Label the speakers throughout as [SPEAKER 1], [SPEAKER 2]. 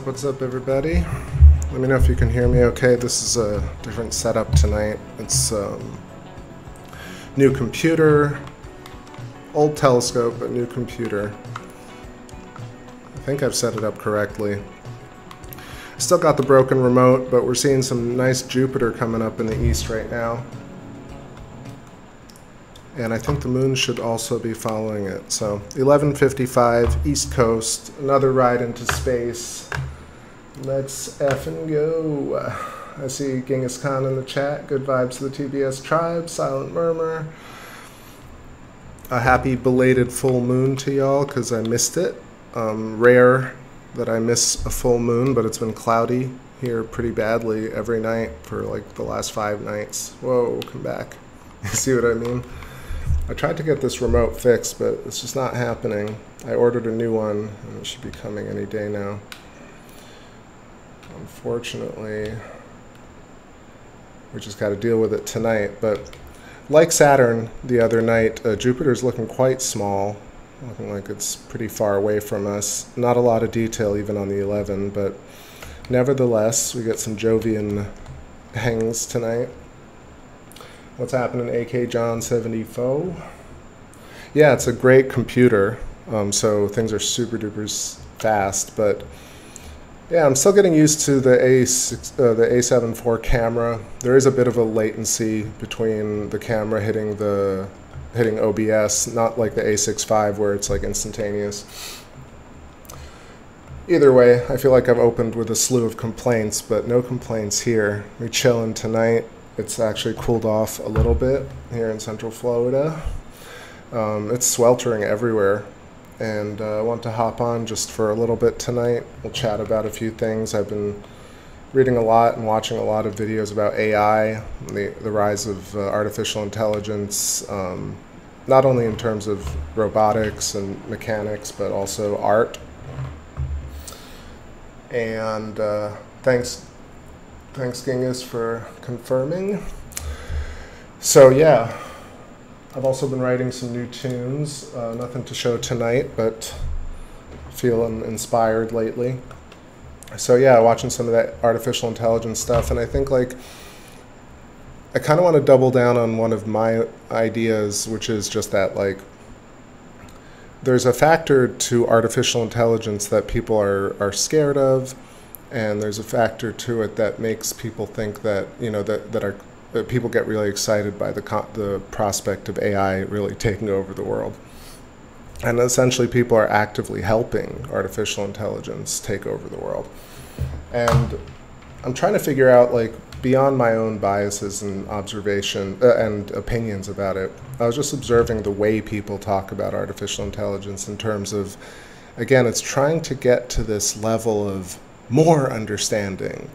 [SPEAKER 1] What's up, everybody? Let me know if you can hear me okay. This is a different setup tonight. It's new computer, old telescope, but new computer. I think I've set it up correctly. Still got the broken remote, but we're seeing some nice Jupiter coming up in the east right now. And I think the moon should also be following it. So 11:55 East Coast, another ride into space. Let's effing go. I see Genghis Khan in the chat. Good vibes to the TBS tribe. Silent murmur. A happy belated full moon to y'all because I missed it. Rare that I miss a full moon, but it's been cloudy here pretty badly every night for like the last 5 nights. Whoa, come back. You see what I mean? I tried to get this remote fixed, but it's just not happening. I ordered a new one, and it should be coming any day now. Unfortunately, we just got to deal with it tonight. But like Saturn the other night, Jupiter's looking quite small, looking like it's pretty far away from us. Not a lot of detail even on the 11, but nevertheless, we get some Jovian hangs tonight. What's happening, AK John 74? Yeah, it's a great computer, so things are super duper fast, but yeah, I'm still getting used to the A7IV camera. There is a bit of a latency between the camera hitting OBS, not like the A6V where it's like instantaneous. Either way, I feel like I've opened with a slew of complaints, but no complaints here. We're chilling tonight. It's actually cooled off a little bit here in Central Florida. It's sweltering everywhere, and I want to hop on just for a little bit tonight. We'll chat about a few things. I've been reading a lot and watching a lot of videos about AI, the rise of artificial intelligence, not only in terms of robotics and mechanics, but also art. And thanks Genghis for confirming. So yeah, I've also been writing some new tunes. Nothing to show tonight, but feeling inspired lately. So yeah, watching some of that artificial intelligence stuff, and I think like I kind of want to double down on one of my ideas, which is just that like there's a factor to artificial intelligence that people are scared of. And there's a factor to it that makes people think that, you know, that people get really excited by the prospect of AI really taking over the world. And essentially people are actively helping artificial intelligence take over the world. And I'm trying to figure out, like, beyond my own biases and observation and opinions about it, I was just observing the way people talk about artificial intelligence in terms of, again, it's trying to get to this level of more understanding.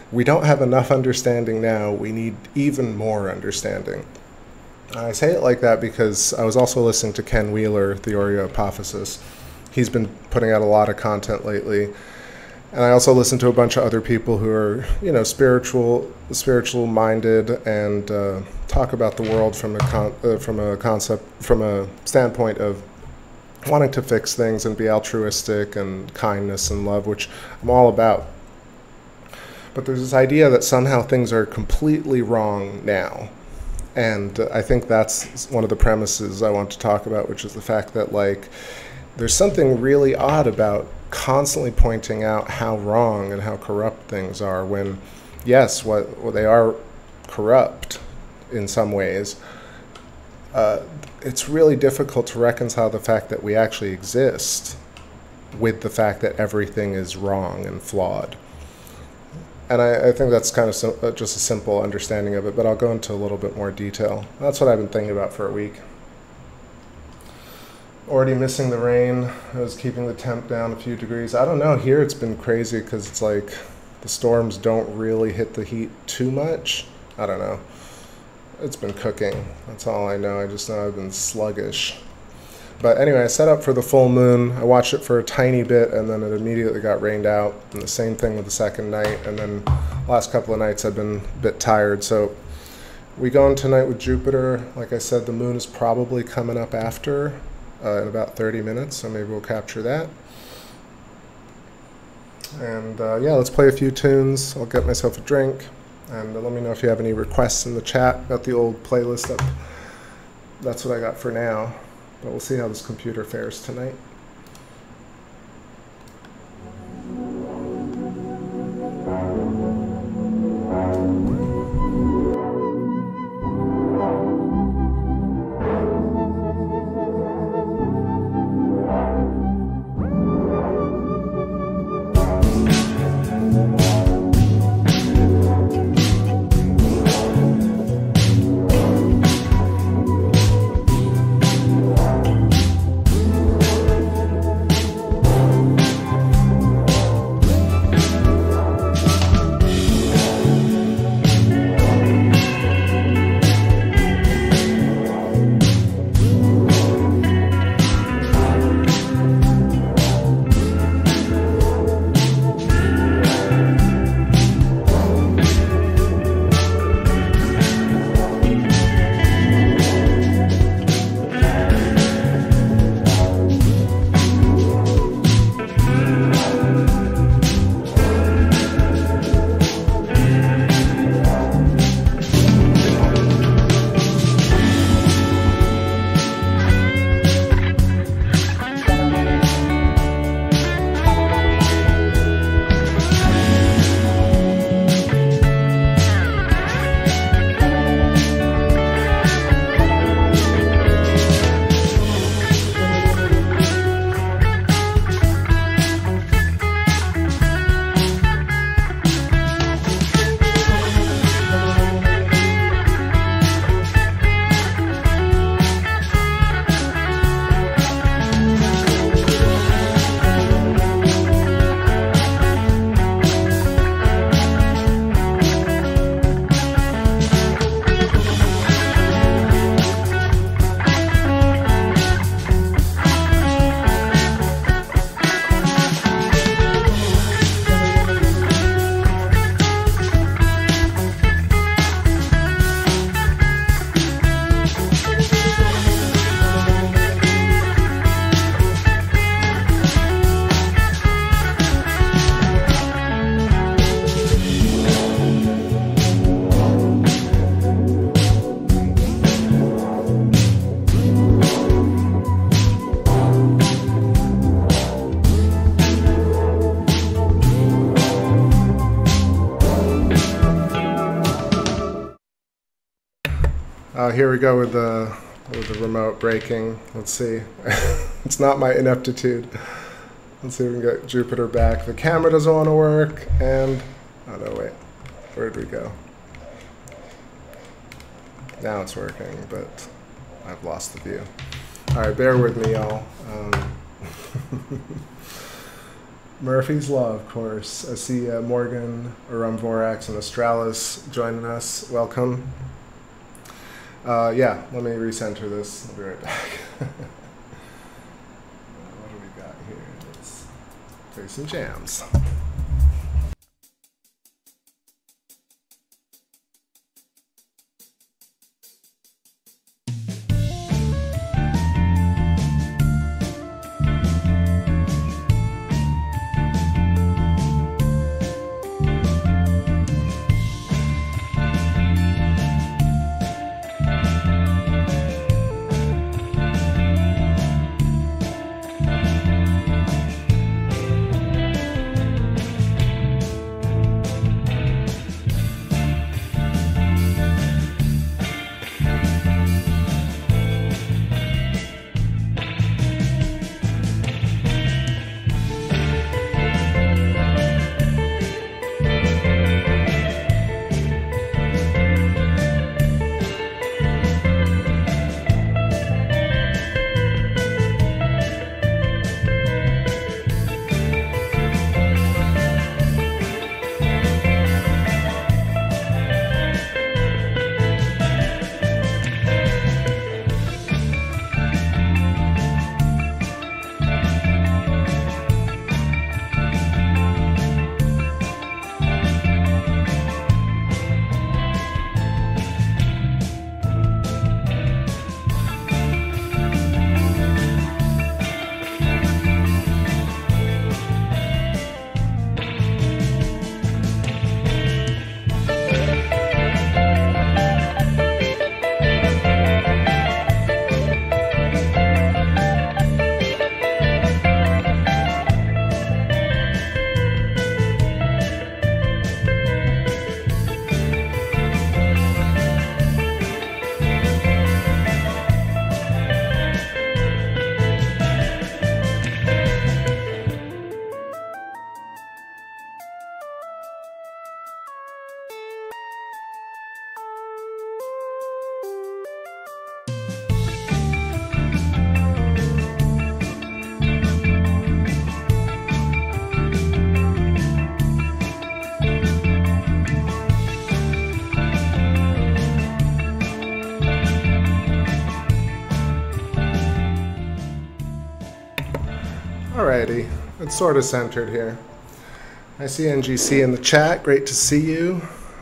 [SPEAKER 1] We don't have enough understanding now. We need even more understanding. I say it like that because I was also listening to Ken Wheeler, the Oreo Hypothesis. He's been putting out a lot of content lately. And I also listen to a bunch of other people who are, you know, spiritual minded and talk about the world from a standpoint of wanting to fix things and be altruistic and kindness and love, which I'm all about. But there's this idea that somehow things are completely wrong now. And I think that's one of the premises I want to talk about, which is the fact that, like, there's something really odd about constantly pointing out how wrong and how corrupt things are when, yes, they are corrupt in some ways. It's really difficult to reconcile the fact that we actually exist with the fact that everything is wrong and flawed. And I think that's kind of just a simple understanding of it, but I'll go into a little bit more detail. That's what I've been thinking about for a week. Already missing the rain. I was keeping the temp down a few degrees. I don't know, here it's been crazy because it's like the storms don't really hit the heat too much. I don't know. It's been cooking. That's all I know. I just know I've been sluggish. But anyway, I set up for the full moon. I watched it for a tiny bit, and then it immediately got rained out. And the same thing with the second night. And then last couple of nights I've been a bit tired. So we go in tonight with Jupiter. Like I said, the moon is probably coming up after in about 30 minutes. So maybe we'll capture that. And yeah, let's play a few tunes. I'll get myself a drink. And let me know if you have any requests in the chat. Got the old playlist up. That's what I got for now. But we'll see how this computer fares tonight. Here we go with the remote breaking. Let's see. It's not my ineptitude. Let's see if we can get Jupiter back. The camera doesn't want to work, and oh no, wait. Where'd we go? Now it's working, but I've lost the view. All right, bear with me, y'all. Murphy's Law, of course. I see Morgan, Vorax, and Australis joining us. Welcome. Yeah, let me recenter this. I'll be right back. What do we got here? Let's play some jams. Alrighty, it's sort of centered here. I see NGC in the chat. Great to see you.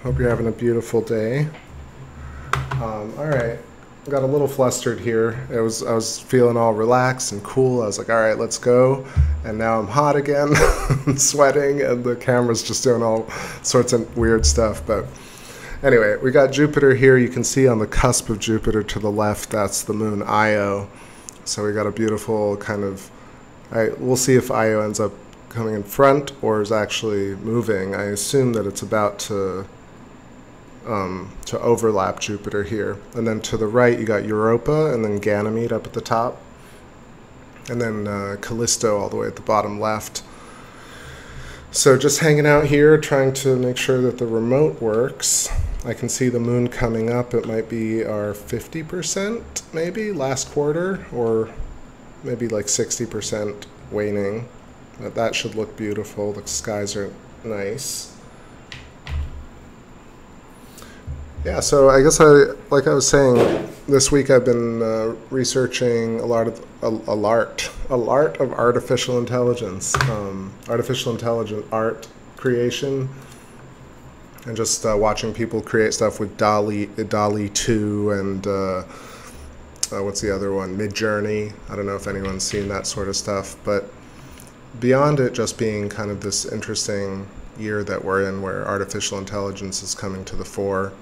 [SPEAKER 1] Hope you're having a beautiful day. Alright, got a little flustered here. I was feeling all relaxed and cool. I was like, alright, let's go. And now I'm hot again, sweating, and the camera's just doing all sorts of weird stuff. But anyway, we got Jupiter here. You can see on the cusp of Jupiter to the left, that's the moon Io. So we got a beautiful kind of, we'll see if Io ends up coming in front or is actually moving. I assume that it's about to overlap Jupiter here. And then to the right, you got Europa and then Ganymede up at the top. And then Callisto all the way at the bottom left. So just hanging out here, trying to make sure that the remote works. I can see the moon coming up. It might be our 50% maybe last quarter, or maybe like 60% waning. But that should look beautiful. The skies are nice. Yeah, so I guess like I was saying, this week I've been researching a lot of artificial intelligence, artificial intelligent art creation, and just watching people create stuff with DALL-E 2 and what's the other one, Midjourney. I don't know if anyone's seen that sort of stuff, but beyond it just being kind of this interesting year that we're in where artificial intelligence is coming to the fore,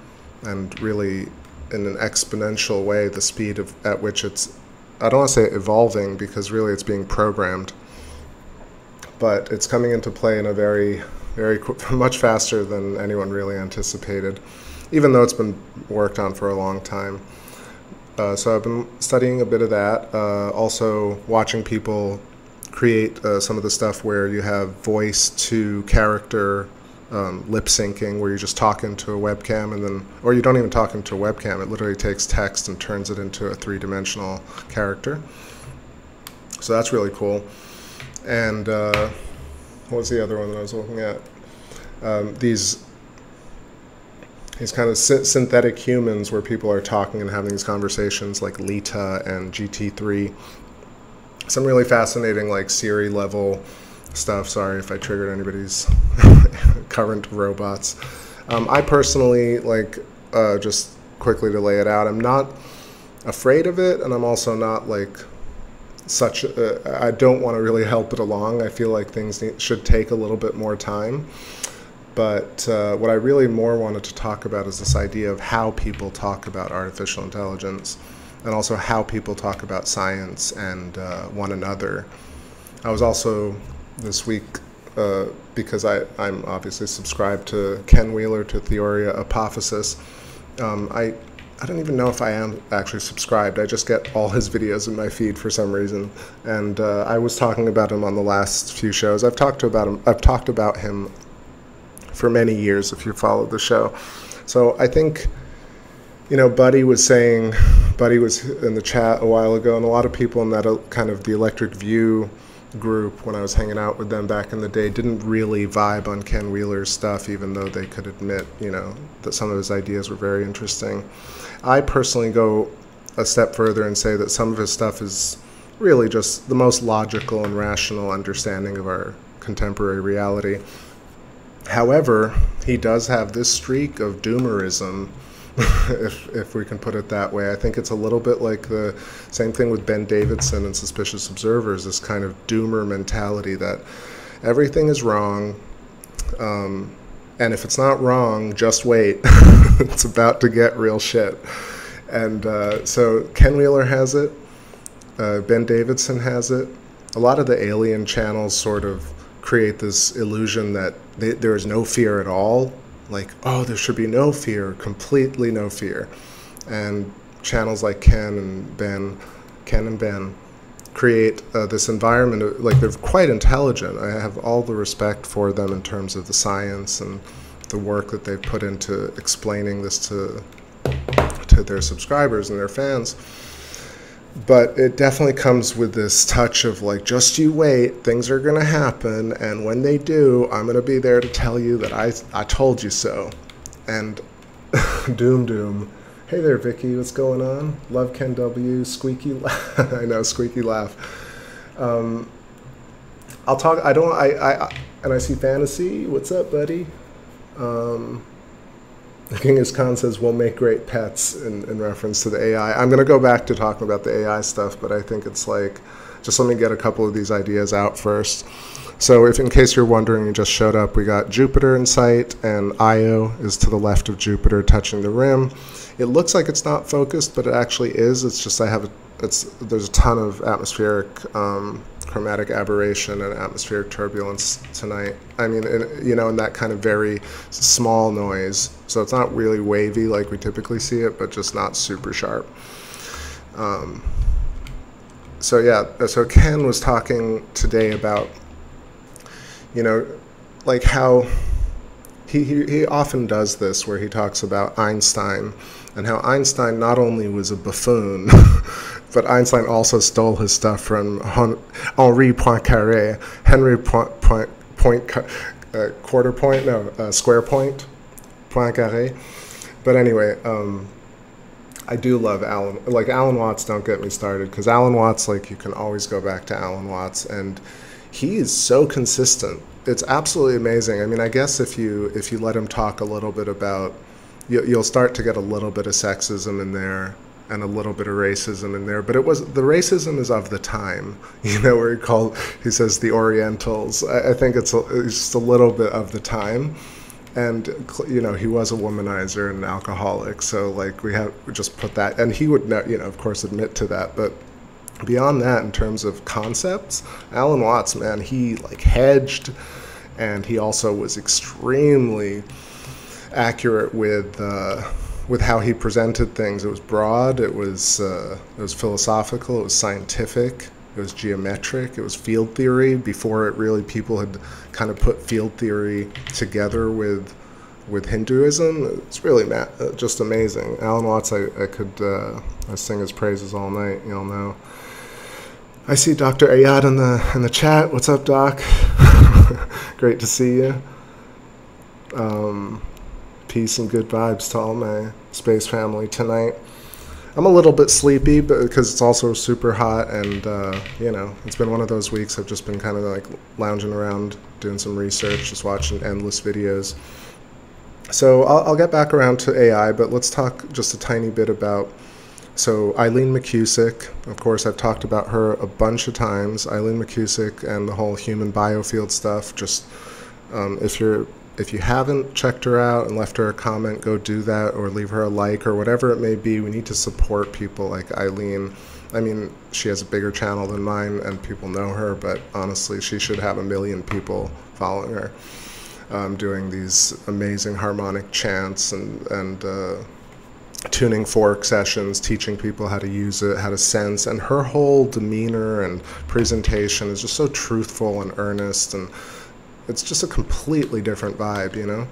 [SPEAKER 1] and really in an exponential way, the speed at which it's, I don't want to say evolving because really it's being programmed, but it's coming into play in a very much faster than anyone really anticipated, even though it's been worked on for a long time. So I've been studying a bit of that, also watching people create some of the stuff where you have voice to character lip syncing, where you just talk into a webcam and then, or you don't even talk into a webcam, it literally takes text and turns it into a three-dimensional character. So that's really cool. And what was the other one that I was looking at? These kind of synthetic humans where people are talking and having these conversations, like Lita and GT3. Some really fascinating, like Siri level stuff. Sorry if I triggered anybody's current robots. I personally, like, just quickly to lay it out, I'm not afraid of it, and I'm also not like I don't want to really help it along. I feel like things should take a little bit more time. But what I really more wanted to talk about is this idea of how people talk about artificial intelligence, and also how people talk about science and one another. I was also this week, because I'm obviously subscribed to Ken Wheeler, to Theoria Apophysis. I don't even know if I am actually subscribed. I just get all his videos in my feed for some reason. And I was talking about him on the last few shows. I've talked about him for many years if you followed the show. So I think, you know, Buddy was in the chat a while ago, and a lot of people in that kind of the Electric View group, when I was hanging out with them back in the day, didn't really vibe on Ken Wheeler's stuff, even though they could admit, you know, that some of his ideas were very interesting. I personally go a step further and say that some of his stuff is really just the most logical and rational understanding of our contemporary reality. However, he does have this streak of doomerism, if we can put it that way. I think it's a little bit like the same thing with Ben Davidson and Suspicious Observers, this kind of doomer mentality that everything is wrong, and if it's not wrong, just wait. It's about to get real shit. And so Ken Wheeler has it, Ben Davidson has it. A lot of the alien channels sort of create this illusion that there is no fear at all. Like, oh, there should be no fear, completely no fear. And channels like Ken and Ben create this environment, like they're quite intelligent. I have all the respect for them in terms of the science and the work that they've put into explaining this to their subscribers and their fans. But it definitely comes with this touch of like, just you wait, things are going to happen, and when they do, I'm going to be there to tell you that I told you so. And doom. Hey there, Vicky, what's going on? Love Ken W, squeaky laugh. I know, squeaky laugh. I'll talk. And I see Fantasy. What's up, buddy? Genghis Khan says we'll make great pets in reference to the AI. I'm going to go back to talking about the AI stuff, but I think it's like, just let me get a couple of these ideas out first. So if in case you're wondering, you just showed up, we got Jupiter in sight, and Io is to the left of Jupiter touching the rim. It looks like it's not focused, but it actually is. It's just there's a ton of atmospheric chromatic aberration and atmospheric turbulence tonight. I mean, in that kind of very small noise. So it's not really wavy like we typically see it, but just not super sharp. So yeah, so Ken was talking today about, like how he often does this, where he talks about Einstein and how Einstein not only was a buffoon, but Einstein also stole his stuff from Henri Poincaré, Square Point, Poincaré. But anyway, I do love Alan Watts. Don't get me started, because Alan Watts, like, you can always go back to Alan Watts, and he is so consistent. It's absolutely amazing. I mean, I guess if you let him talk a little bit about, you'll start to get a little bit of sexism in there and a little bit of racism in there. But the racism is of the time, where he says the Orientals. I think it's just a little bit of the time. And, he was a womanizer and an alcoholic. So, like, we just put that, and he would, of course, admit to that. But beyond that, in terms of concepts, Alan Watts, man, he like hedged, and he also was extremely accurate with how he presented things. It was broad, it was philosophical, it was scientific, it was geometric, it was field theory, before people had kind of put field theory together with Hinduism. It's really just amazing. Alan Watts, I could sing his praises all night, you'll know. I see Dr. Ayad in the chat. What's up, Doc? Great to see you. Peace and good vibes to all my space family tonight. I'm a little bit sleepy, but because it's also super hot, and it's been one of those weeks I've just been kind of like lounging around, doing some research, just watching endless videos. So I'll get back around to AI, but let's talk just a tiny bit about. So Eileen McCusick, of course, I've talked about her a bunch of times. Eileen McCusick and the whole human biofield stuff. Just if you haven't checked her out and left her a comment, go do that, or leave her a like, or whatever it may be. We need to support people like Eileen. I mean, she has a bigger channel than mine, and people know her, but honestly, she should have 1 million people following her, doing these amazing harmonic chants and tuning fork sessions, teaching people how to use it, how to sense, and her whole demeanor and presentation is just so truthful and earnest, and it's just a completely different vibe,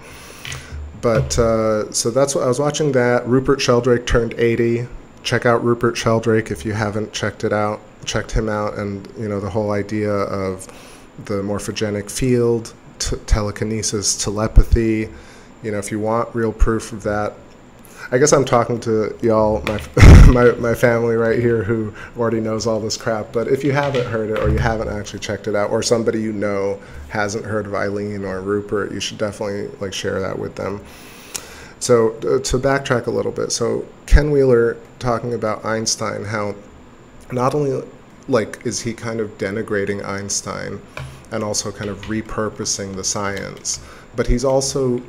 [SPEAKER 1] But so that's what I was watching. That Rupert Sheldrake turned 80. Check out Rupert Sheldrake if you haven't checked him out, and the whole idea of the morphogenic field, telekinesis, telepathy. If you want real proof of that. I guess I'm talking to y'all, my family right here, who already knows all this crap. But if you haven't heard it, or you haven't actually checked it out, or somebody hasn't heard of Eileen or Rupert, you should definitely share that with them. So to backtrack a little bit, so Ken Wheeler talking about Einstein, how not only is he kind of denigrating Einstein and also kind of repurposing the science, but he's also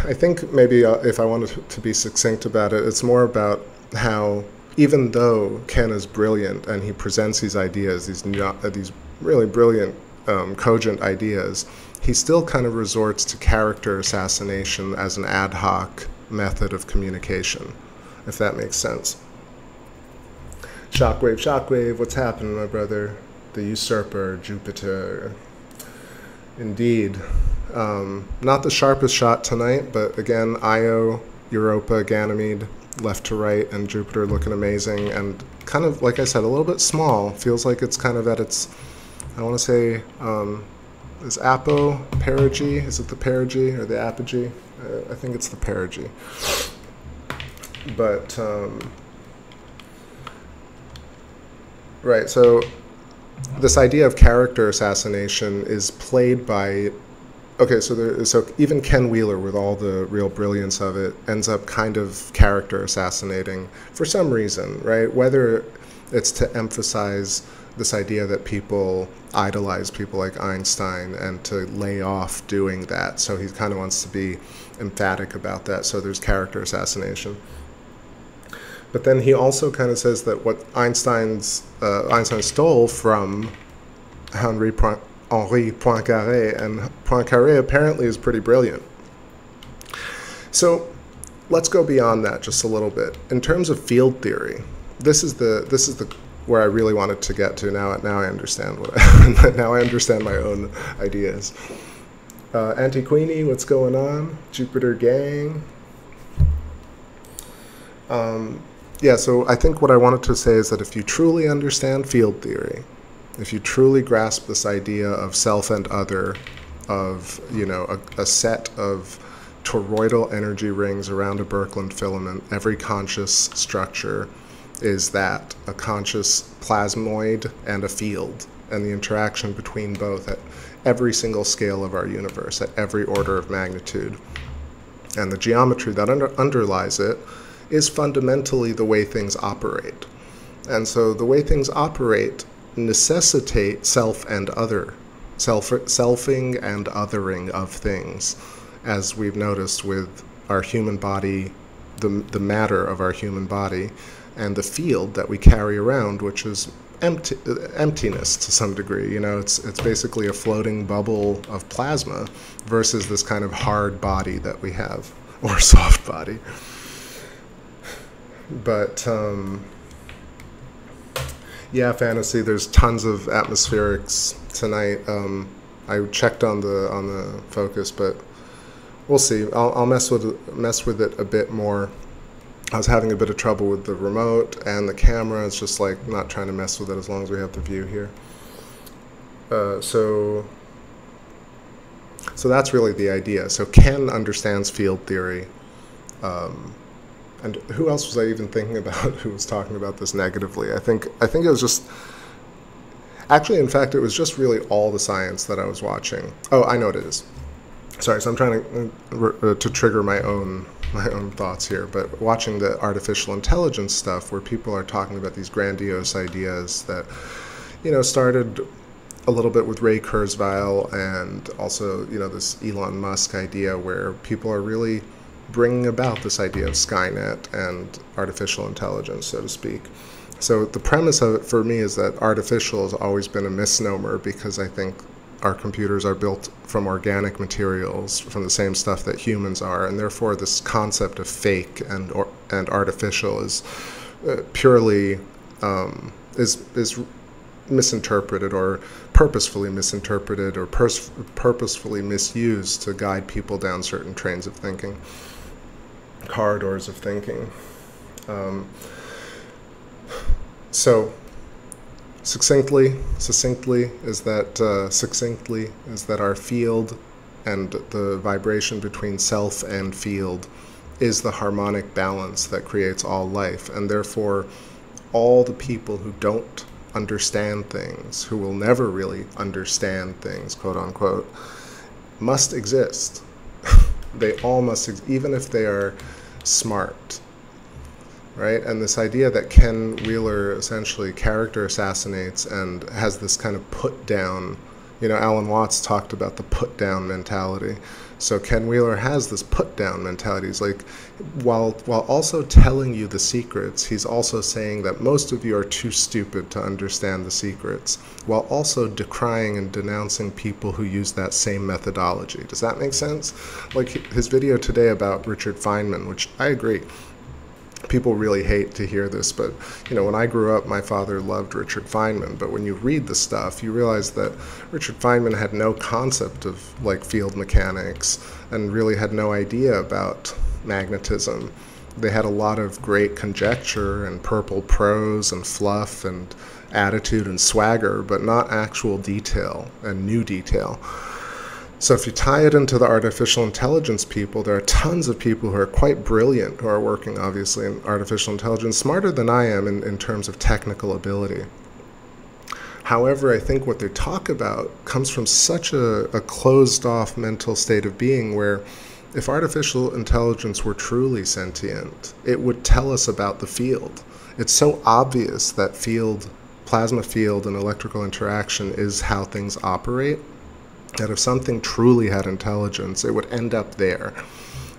[SPEAKER 1] I think maybe if I wanted to be succinct about it, it's more about how, even though Ken is brilliant and he presents these ideas, these really brilliant, cogent ideas, he still kind of resorts to character assassination as an ad hoc method of communication, if that makes sense. Shockwave, Shockwave, what's happening, my brother? The usurper, Jupiter. Indeed. Not the sharpest shot tonight, but again, Io, Europa, Ganymede, left to right, and Jupiter looking amazing, and kind of, like I said, a little bit small. Feels like it's kind of at its, I want to say, is apo perigee? Is it the perigee or the apogee? I think it's the perigee. But, right, so this idea of character assassination is played by, okay, so even Ken Wheeler, with all the real brilliance of it, ends up kind of character assassinating for some reason, right? Whether it's to emphasize this idea that people idolize people like Einstein and to lay off doing that. So he kind of wants to be emphatic about that. So there's character assassination. But then he also kind of says that what Einstein stole from Henri Poincaré, and Poincaré apparently is pretty brilliant. So let's go beyond that just a little bit. In terms of field theory, this is the where I really wanted to get to. Now I understand now I understand my own ideas. Anti-Queenie, what's going on? Jupiter gang. Yeah, so I think what I wanted to say is that if you truly understand field theory, if you truly grasp this idea of self and other, of, you know, a set of toroidal energy rings around a Birkeland filament, every conscious structure is that, a conscious plasmoid and a field, and the interaction between both at every single scale of our universe, at every order of magnitude. And the geometry that underlies it is fundamentally the way things operate. And so the way things operate necessitate self and other, selfing and othering of things, as we've noticed with our human body, the matter of our human body, and the field that we carry around, which is emptiness to some degree. You know, it's basically a floating bubble of plasma versus this kind of hard body that we have, or soft body. But yeah, fantasy. There's tons of atmospherics tonight. I checked on the focus, but we'll see. I'll mess with it a bit more. I was having a bit of trouble with the remote and the camera. It's just like not trying to mess with it as long as we have the view here. So that's really the idea. So Ken understands field theory. And who else was I even thinking about who was talking about this negatively? I think it was just, actually, in fact, it was just really all the science that I was watching. Oh, I know what it is. Sorry, so I'm trying to trigger my own thoughts here, but watching the artificial intelligence stuff where people are talking about these grandiose ideas that, you know, started a little bit with Ray Kurzweil, and also, you know, this Elon Musk idea where people are really bringing about this idea of Skynet and artificial intelligence, so to speak. So the premise of it for me is that artificial has always been a misnomer, because I think our computers are built from organic materials, from the same stuff that humans are, and therefore this concept of fake and artificial is purely is misinterpreted, or purposefully misinterpreted, or purposefully misused to guide people down certain trains of thinking, corridors of thinking. So succinctly is that our field and the vibration between self and field is the harmonic balance that creates all life, and therefore all the people who don't understand things, who will never really understand things, quote unquote, must exist. They all must, even if they are smart, right? And this idea that Ken Wheeler essentially character assassinates and has this kind of put down, you know, Alan Watts talked about the put down mentality. So Ken Wheeler has this put down mentality. He's like, while also telling you the secrets, he's also saying that most of you are too stupid to understand the secrets, while also decrying and denouncing people who use that same methodology. Does that make sense? Like his video today about Richard Feynman, which I agree, people really hate to hear this, but you know, when I grew up, my father loved Richard Feynman, but when you read the stuff, you realize that Richard Feynman had no concept of like field mechanics and really had no idea about magnetism. They had a lot of great conjecture and purple prose and fluff and attitude and swagger, but not actual detail and new detail. So if you tie it into the artificial intelligence people, there are tons of people who are quite brilliant, who are working obviously in artificial intelligence, smarter than I am in terms of technical ability. However, I think what they talk about comes from such a closed-off mental state of being where if artificial intelligence were truly sentient, it would tell us about the field. It's so obvious that plasma field and electrical interaction is how things operate, that if something truly had intelligence, it would end up there.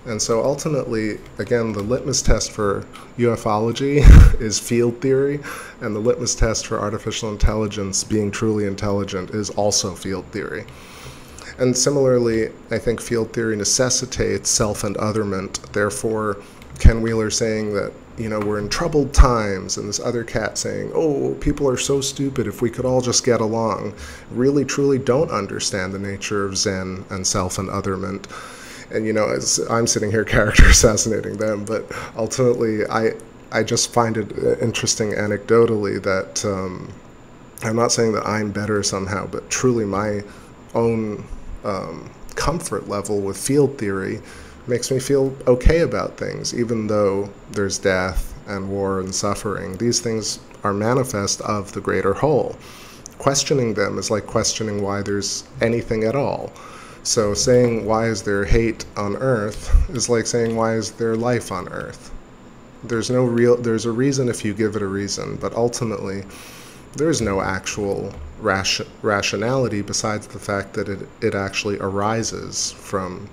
[SPEAKER 1] And so ultimately, again, the litmus test for ufology is field theory, and the litmus test for artificial intelligence being truly intelligent is also field theory. And similarly, I think field theory necessitates self and otherment. Therefore, Ken Wheeler saying that, you know, we're in troubled times, and this other cat saying, oh, people are so stupid, if we could all just get along, really truly don't understand the nature of Zen and self and otherment. And, you know, as I'm sitting here character assassinating them, but ultimately I just find it interesting anecdotally that I'm not saying that I'm better somehow, but truly my own comfort level with field theory makes me feel okay about things, even though there's death and war and suffering. These things are manifest of the greater whole. Questioning them is like questioning why there's anything at all. So saying why is there hate on Earth is like saying why is there life on Earth. There's a reason if you give it a reason, but ultimately there is no actual rationality besides the fact that it actually arises from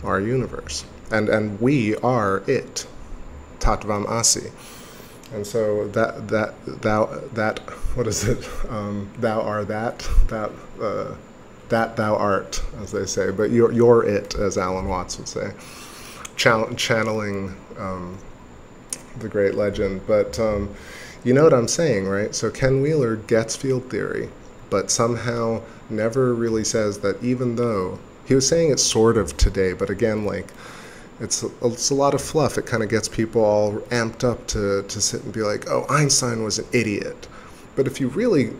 [SPEAKER 1] our universe. And we are it. Tattvam Asi. And so that what is it? Thou are that thou art, as they say, but you're it, as Alan Watts would say, channeling the great legend. But you know what I'm saying, right? So Ken Wheeler gets field theory, but somehow never really says that, even though he was saying it sort of today, but again, like, it's a lot of fluff. It kind of gets people all amped up to sit and be like, oh, Einstein was an idiot. But if you really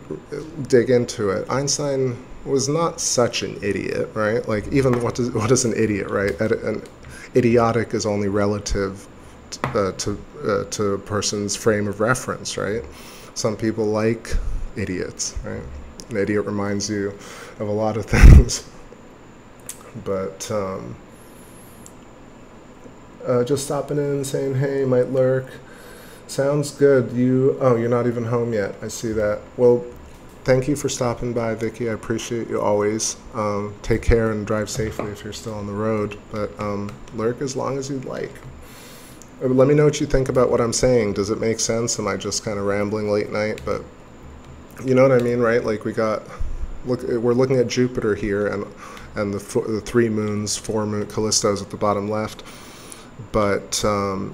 [SPEAKER 1] dig into it, Einstein was not such an idiot, right? Like, even what is an idiot, right? An idiotic is only relative to a person's frame of reference, right? Some people like idiots, right? An idiot reminds you of a lot of things. But just stopping in, saying, hey, might lurk. Sounds good. You're not even home yet. I see that. Well, thank you for stopping by, Vicky. I appreciate you always. Take care and drive safely if you're still on the road. But lurk as long as you'd like. Let me know what you think about what I'm saying. Does it make sense? Am I just kind of rambling late night? But you know what I mean, right? Like, we're looking at Jupiter here, and the 3 moons, 4 moon, Callisto's at the bottom left. But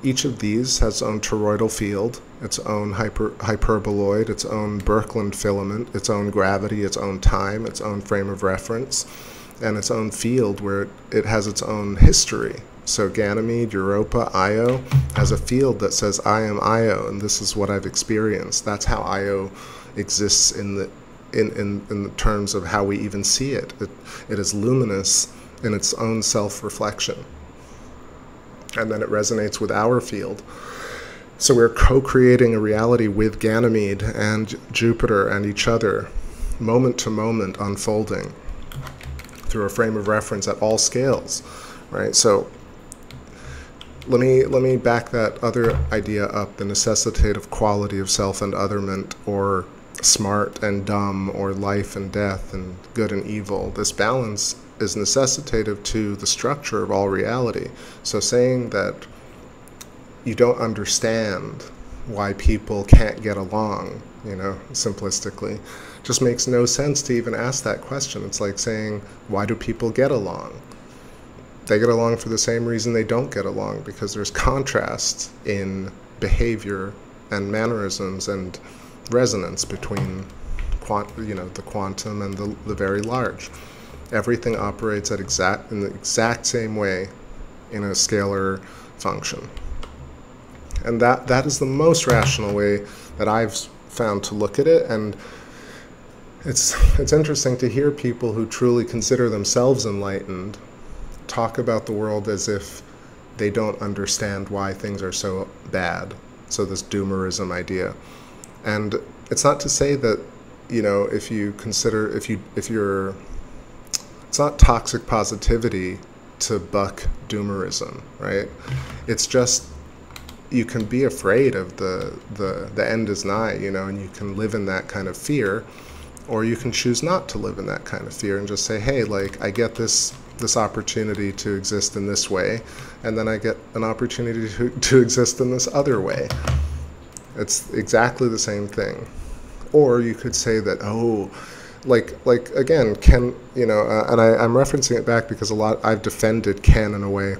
[SPEAKER 1] each of these has its own toroidal field, its own hyperboloid, its own Birkeland filament, its own gravity, its own time, its own frame of reference, and its own field where it has its own history. So Ganymede, Europa, Io has a field that says I am Io, and this is what I've experienced. That's how Io exists in the terms of how we even see it. It is luminous in its own self-reflection. And then it resonates with our field. So we're co-creating a reality with Ganymede and Jupiter and each other, moment to moment, unfolding through a frame of reference at all scales, right? So let me back that other idea up, the necessitative quality of self and otherment, or smart and dumb, or life and death, and good and evil. This balance is necessitative to the structure of all reality. So saying that you don't understand why people can't get along, you know, simplistically, just makes no sense to even ask that question. It's like saying, why do people get along? They get along for the same reason they don't get along, because there's contrast in behavior and mannerisms and resonance between the quantum and the very large. Everything operates in the exact same way in a scalar function. And that is the most rational way that I've found to look at it. And it's interesting to hear people who truly consider themselves enlightened talk about the world as if they don't understand why things are so bad. So this doomerism idea. And it's not to say that you know, if you consider, if you're, it's not toxic positivity to buck doomerism, right? It's just, you can be afraid of the end is nigh, you know, and you can live in that kind of fear, or you can choose not to live in that kind of fear and just say, hey, like, I get this opportunity to exist in this way, and then I get an opportunity to exist in this other way. It's exactly the same thing. Or you could say that, oh, like again, Ken, you know, and I'm referencing it back because I've defended Ken in a way,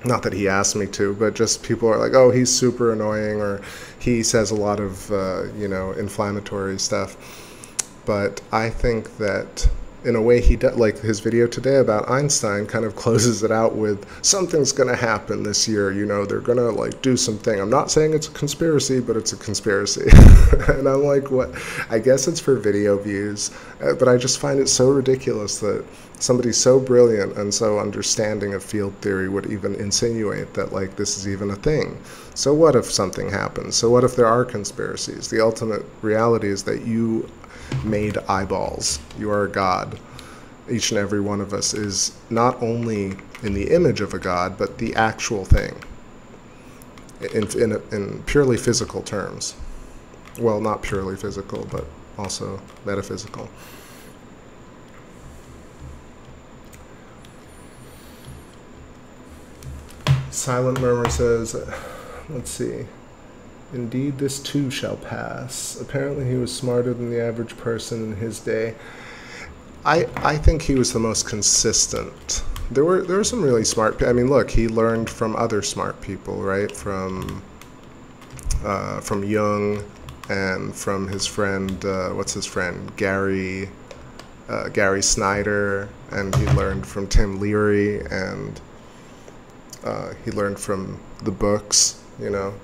[SPEAKER 1] not that he asked me to, but just people are like, oh, he's super annoying, or he says a lot of, you know, inflammatory stuff. But I think that in a way he does, like his video today about Einstein kind of closes it out with, something's going to happen this year, you know, they're going to like do something. I'm not saying it's a conspiracy, but it's a conspiracy. And I'm like, what? I guess it's for video views, but I just find it so ridiculous that somebody so brilliant and so understanding of field theory would even insinuate that like this is even a thing. So what if something happens? So what if there are conspiracies? The ultimate reality is that you made eyeballs. You are a god. Each and every one of us is not only in the image of a god, but the actual thing in purely physical terms. Well, not purely physical, but also metaphysical. Silent Murmur says, let's see. Indeed, this too shall pass. Apparently he was smarter than the average person in his day. I think he was the most consistent. There were some really smart people. I mean, look, he learned from other smart people, right? From Jung and from his friend, what's his friend? Gary Snyder, and he learned from Tim Leary, and he learned from the books, you know,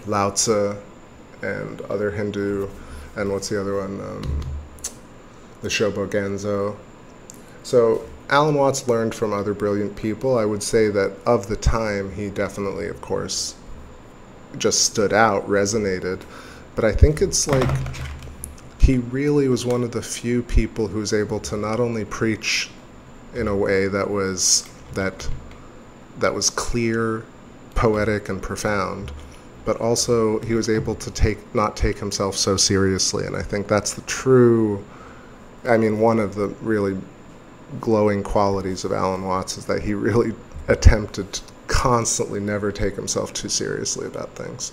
[SPEAKER 1] Lao Tzu and other Hindu, and what's the other one? The Shobogenzo. So Alan Watts learned from other brilliant people. I would say that of the time, he definitely, of course, just stood out, resonated. But I think it's like he really was one of the few people who was able to not only preach in a way that was clear, poetic, and profound, but also he was able to not take himself so seriously. And I think that's the true, I mean, one of the really glowing qualities of Alan Watts is that he really attempted to constantly never take himself too seriously about things.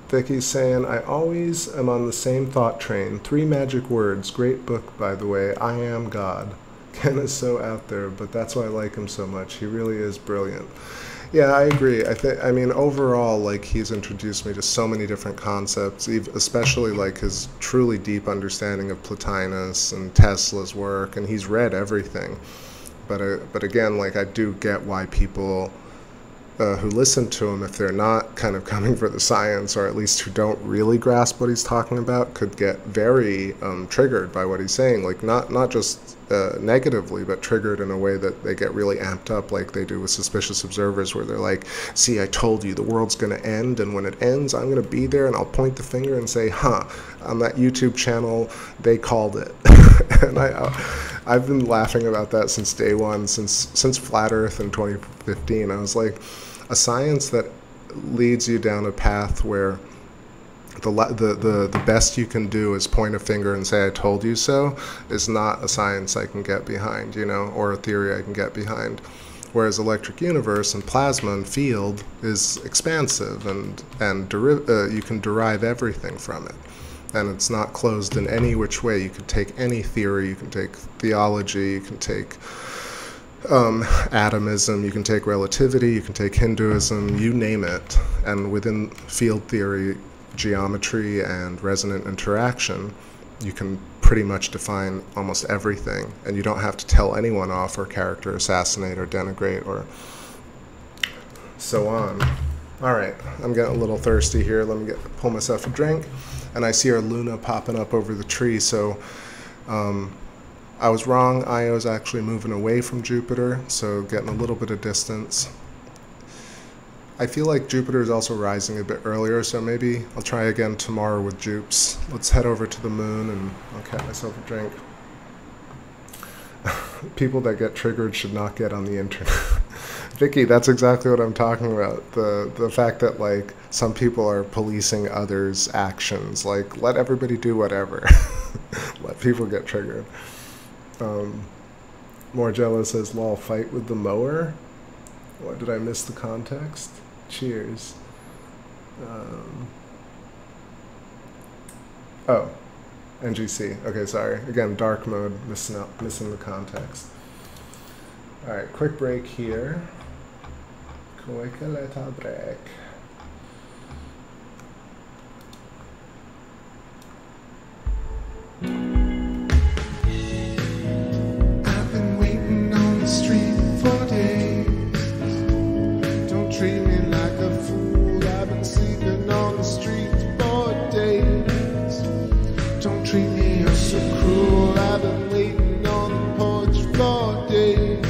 [SPEAKER 1] Vicky's saying, I always am on the same thought train. 3 magic words. Great book, by the way. I am God. Ken is so out there, but that's why I like him so much. He really is brilliant. Yeah, I agree. I mean, overall, like, he's introduced me to so many different concepts, especially like his truly deep understanding of Plotinus and Tesla's work, and he's read everything. But again, like, I do get why people who listen to him, if they're not kind of coming for the science, or at least who don't really grasp what he's talking about, could get very triggered by what he's saying. Like, not just negatively, but triggered in a way that they get really amped up, like they do with Suspicious Observers, where they're like, see, I told you, the world's going to end, and when it ends, I'm going to be there, and I'll point the finger and say, huh, on that YouTube channel, they called it. And I've been laughing about that since day one, since Flat Earth in 2015. I was like, a science that leads you down a path where the best you can do is point a finger and say, I told you so, is not a science I can get behind, you know, or a theory I can get behind. Whereas electric universe and plasma and field is expansive, and you can derive everything from it. And it's not closed in any which way. You can take any theory, you can take theology, you can take atomism, you can take relativity, you can take Hinduism, you name it. And within field theory, geometry, and resonant interaction, you can pretty much define almost everything. And you don't have to tell anyone off or character assassinate or denigrate or so on. All right, I'm getting a little thirsty here. Let me pull myself a drink. And I see our Luna popping up over the tree, so I was wrong. Io is actually moving away from Jupiter, so getting a little bit of distance. I feel like Jupiter is also rising a bit earlier, so maybe I'll try again tomorrow with Jupes. Let's head over to the moon and I'll get myself a drink. People that get triggered should not get on the internet. Vicky, that's exactly what I'm talking about. The fact that like some people are policing others' actions. Like, let everybody do whatever. Let people get triggered. More Jello says, lol, fight with the mower? What, did I miss the context? Cheers. Oh, NGC. Okay, sorry. Again, dark mode, missing the context. All right, quick break here. Quick little break.
[SPEAKER 2] I've been waiting on the street for days. Don't treat me like a fool. I've been sleeping on the street for days. Don't treat me, you're so cruel. I've been waiting on the porch for days.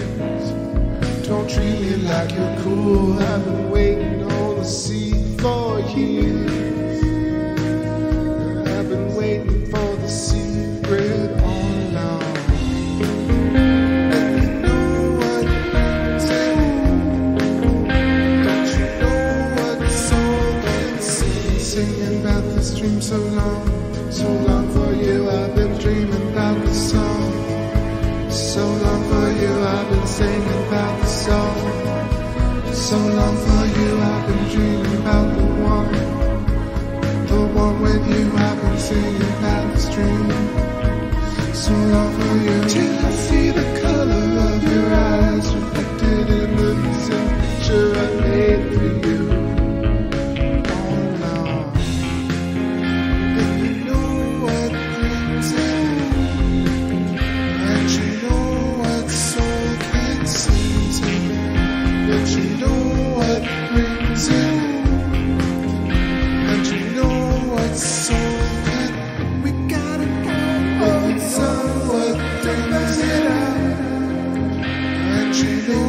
[SPEAKER 2] Don't treat me like you're cool. I've been waiting on the sea for years. I've been waiting for the secret all along. And you know what brings it? Don't you know what soul can sing? Singing about this dream so long for you. I've been dreaming about the song. So long for you, I've been singing about the song. So long for you, I've been dreaming about the one with you. I've been singing about this dream. So long for you, till I see the color of your eyes reflected in the same picture I made for you. Oh no, and you know what brings it, and you know what soul can sing to me. But you know what brings it, and you know what soul can. We gotta go, oh, it's what brings it out, and you know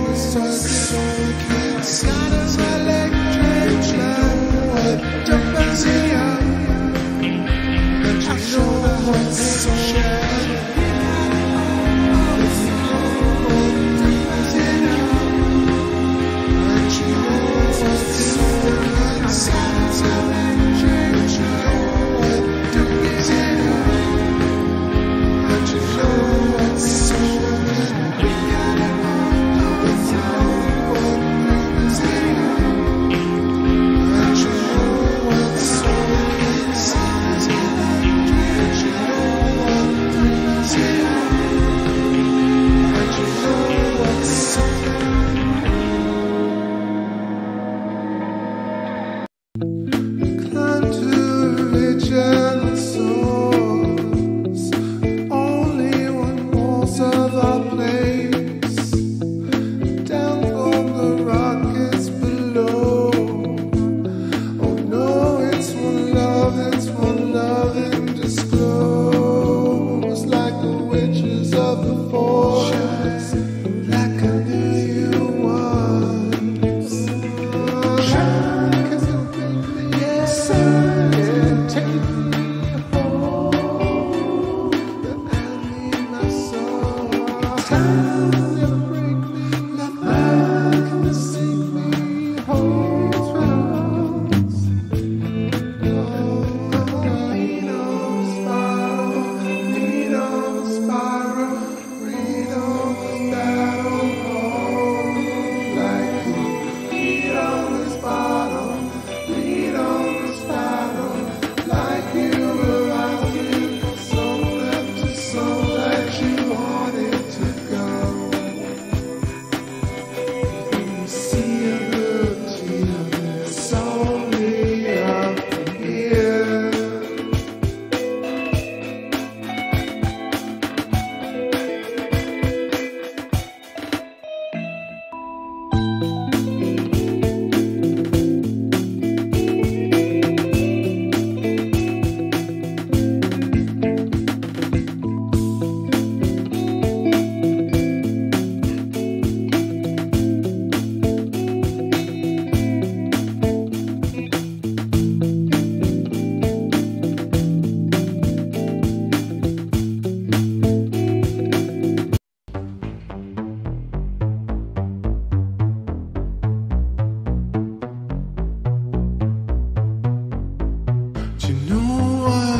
[SPEAKER 2] Do you know why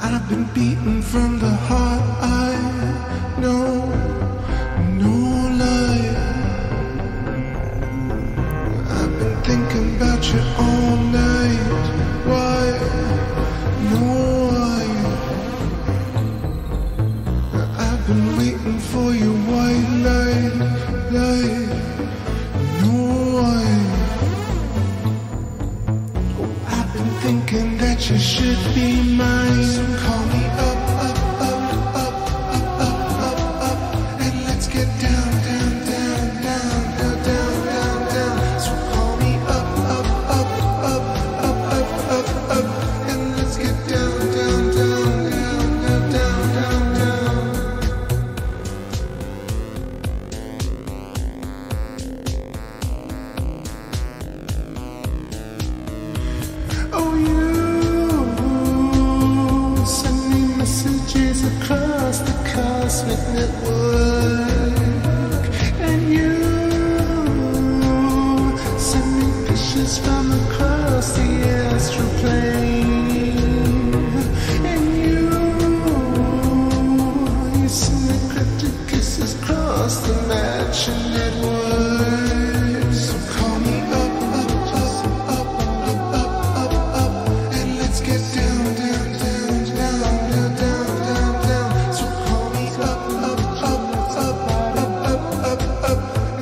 [SPEAKER 2] I've been beaten from the heart? I know, no lie. I've been thinking about you all night. Why? No why. I've been waiting for your white light. No why. I've been thinking that you should be mine. So call me up, and let's get down, down, down, down, down, down, down, down. So call me up, and let's get down, down, down, down, down, down, down. Oh, you send me messages across the cosmic network, and you send me pictures from across the astral plane, and you send me cryptic kisses across the matching network. So call me up, and let's get down, down, down, down, down, down, down, down. So call me up,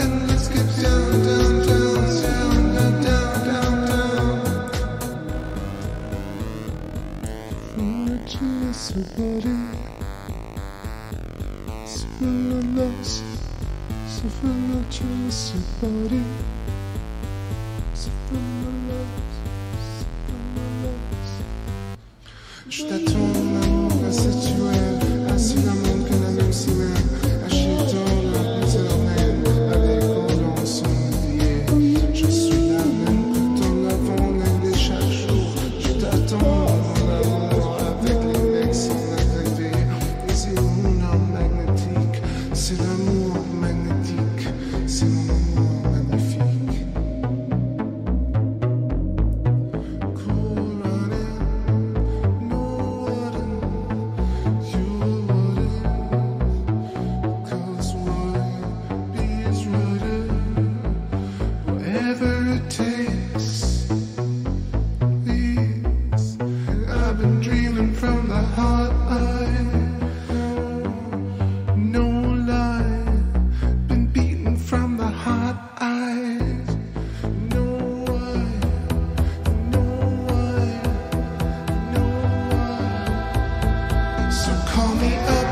[SPEAKER 2] and let's get down, down, down, down, down, down, down. Fortunes body, so full of loss, so full of choice body, so full of loss, so full of loss. Je t'attends, l'amour incertuel, ainsi l'amour que la même semaine, achetant la éternelle, avec on ensemble. Je suis là même tout en avant, l'aider chaque jour. Je t'attends, mon amour, avec les mecs sans agréver. Et c'est mon âme magnétique, c'est l'amour magnétique, c'est mon amour magnifique. Cool running, no warning, you wouldn't, 'cause what is rooted, whatever it takes. Please, I've been dreaming from the heart. No lie, been beaten from the heart eyes. No why, no why, no why. So call me up,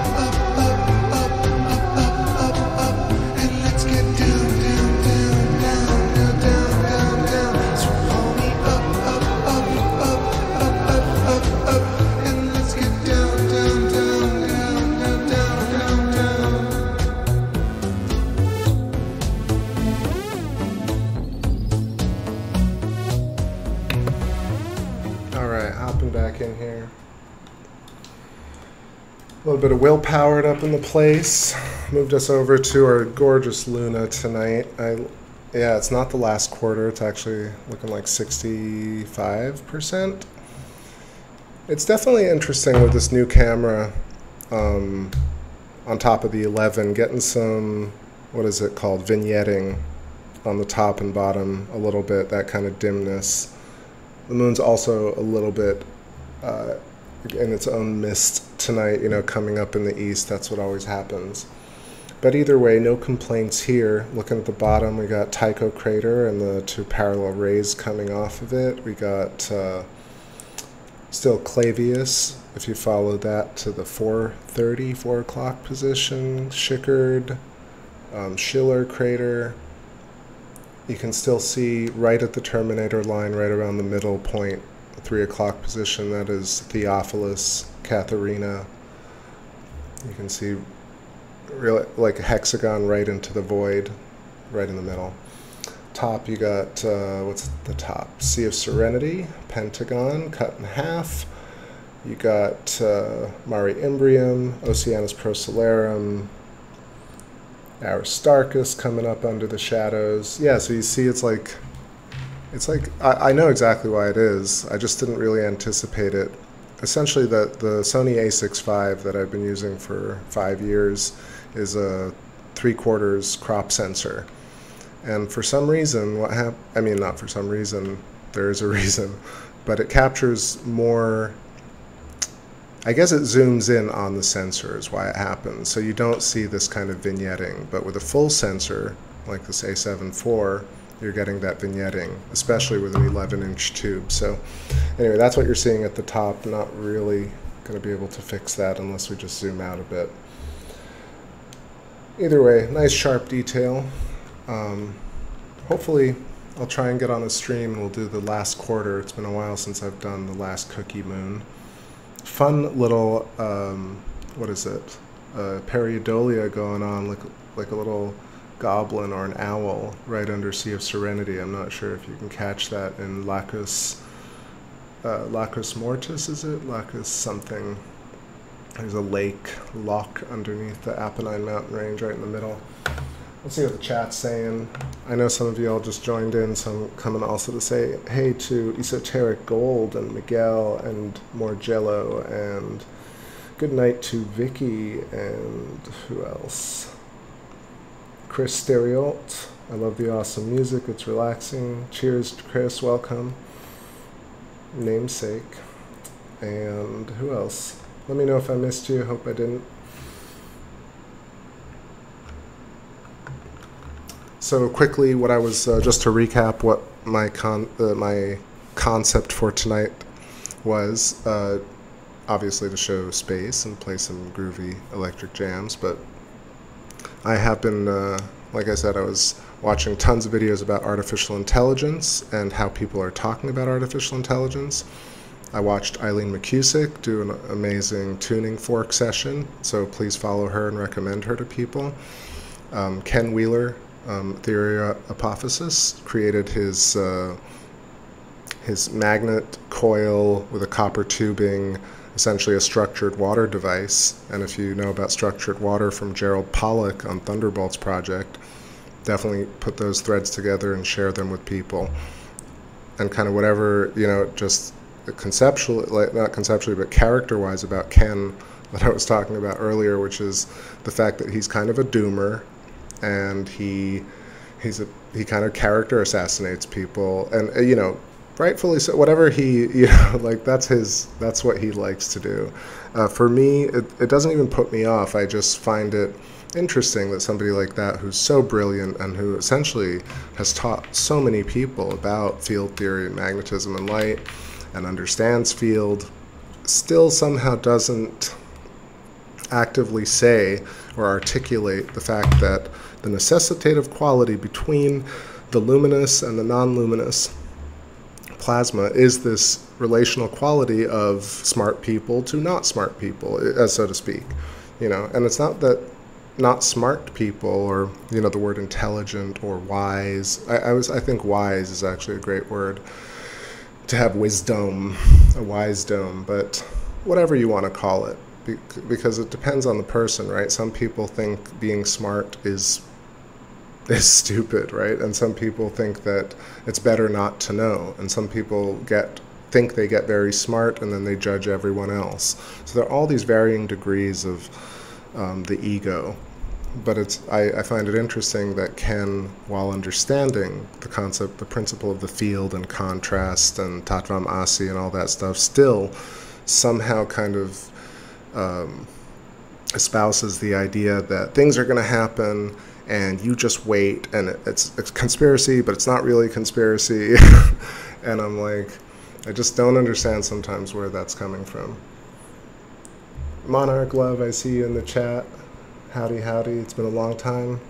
[SPEAKER 2] and let's get down, down, down, down, down, down, down. So call me up, and let's get down, down, down, down, down, down, down, down.
[SPEAKER 1] All right, hopping back in here. A little bit of will powered up in the place. Moved us over to our gorgeous Luna tonight. Yeah, it's not the last quarter. It's actually looking like 65%. It's definitely interesting with this new camera on top of the 11, getting some, what is it called, vignetting on the top and bottom a little bit, that kind of dimness. The moon's also a little bit in its own mist tonight, you know, coming up in the east. That's what always happens. But either way, no complaints here. Looking at the bottom, we got Tycho crater and the two parallel rays coming off of it. We got still Clavius, if you follow that to the 4:30, 4 o'clock position. Schickard, Schiller crater. You can still see right at the terminator line, right around the middle point, 3 o'clock position. That is Theophilus, Katharina. You can see really like a hexagon right into the void, right in the middle. Top, you got, what's the top? Sea of Serenity, Pentagon, cut in half. You got Mare Imbrium, Oceanus Procellarum, Aristarchus coming up under the shadows. Yeah, so you see it's like It's like, I know exactly why it is. I just didn't really anticipate it. Essentially, the Sony A7IV that I've been using for 5 years is a 3/4 crop sensor. And for some reason, I mean, not for some reason, there is a reason, but it captures more, I guess it zooms in on the sensor is why it happens. So you don't see this kind of vignetting, but with a full sensor, like this A7IV, you're getting that vignetting, especially with an 11-inch tube. So anyway, that's what you're seeing at the top. Not really going to be able to fix that unless we just zoom out a bit. Either way, nice sharp detail. Hopefully I'll try and get on a stream and we'll do the last quarter. It's been a while since I've done the last cookie moon. Fun little, what is it? Pareidolia going on, like a little goblin or an owl right under Sea of Serenity. I'm not sure if you can catch that in Lacus Mortis, is it? Lacus something. There's a loch underneath the Apennine mountain range right in the middle. Let's see what the chat's saying. I know some of you all just joined in, so I'm coming also to say hey to Esoteric Gold and Miguel and Morgello, and good night to Vicky and who else? Chris Stereolt. I love the awesome music. It's relaxing. Cheers to Chris. Welcome. Namesake. And who else? Let me know if I missed you. Hope I didn't. So quickly, what I was, just to recap what my concept for tonight was, obviously to show space and play some groovy electric jams, but I have been, like I said, I was watching tons of videos about artificial intelligence and how people are talking about artificial intelligence. I watched Eileen McCusick do an amazing tuning fork session, so please follow her and recommend her to people. Ken Wheeler, Theory Apophysis, created his magnet coil with a copper tubing, essentially a structured water device. And if you know about structured water from Gerald Pollack on Thunderbolts Project, definitely put those threads together and share them with people. And kind of whatever, you know, just conceptually, like not conceptually, but character-wise about Ken that I was talking about earlier, which is the fact that he's kind of a doomer, and he kind of character assassinates people, and you know, rightfully so. Whatever he, you know, like that's what he likes to do. For me, it doesn't even put me off. I just find it interesting that somebody like that, who's so brilliant and who essentially has taught so many people about field theory and magnetism and light and understands field, still somehow doesn't actively say or articulate the fact that the necessitative quality between the luminous and the non-luminous plasma is this relational quality of smart people to not smart people, so to speak. You know, and it's not that not smart people, or you know, the word intelligent or wise. I think wise is actually a great word, to have wisdom, a wisdom, but whatever you want to call it, because it depends on the person, right? Some people think being smart is stupid, right? And some people think that it's better not to know, and some people think they get very smart and then they judge everyone else. So there are all these varying degrees of the ego. But I find it interesting that Ken, while understanding the concept, the principle of the field and contrast and Tattvam Asi and all that stuff, still somehow kind of espouses the idea that things are going to happen and you just wait, and it's conspiracy, but it's not really conspiracy. And I'm like, I just don't understand sometimes where that's coming from. Monarch Love, I see you in the chat. Howdy, howdy. It's been a long time.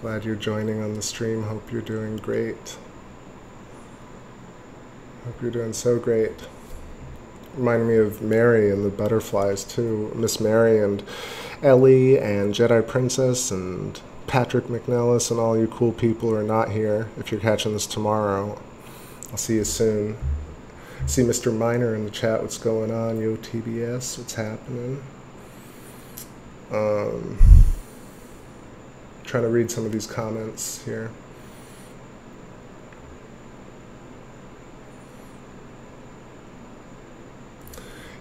[SPEAKER 1] Glad you're joining on the stream. Hope you're doing great. Hope you're doing so great. Reminded me of Mary and the Butterflies, too. Miss Mary and Ellie and Jedi Princess and Patrick McNellis and all you cool people who are not here. If you're catching this tomorrow, I'll see you soon. See Mr. Miner in the chat. What's going on? Yo, TBS. What's happening? Trying to read some of these comments here.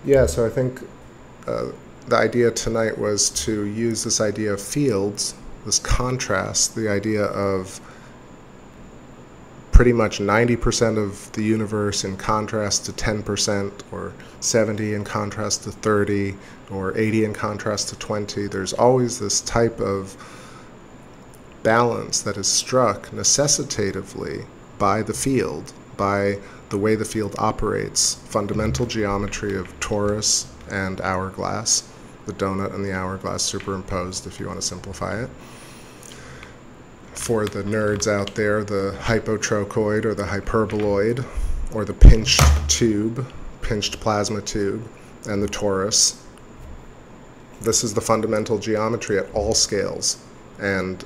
[SPEAKER 1] Yeah, so I think the idea tonight was to use this idea of fields, this contrast, the idea of pretty much 90% of the universe in contrast to 10%, or 70 in contrast to 30, or 80 in contrast to 20. There's always this type of balance that is struck necessitatively by the field, by the way the field operates, fundamental geometry of torus and hourglass, the donut and the hourglass superimposed, if you want to simplify it. For the nerds out there, the hypotrochoid or the hyperboloid, or the pinched tube, pinched plasma tube, and the torus. This is the fundamental geometry at all scales. And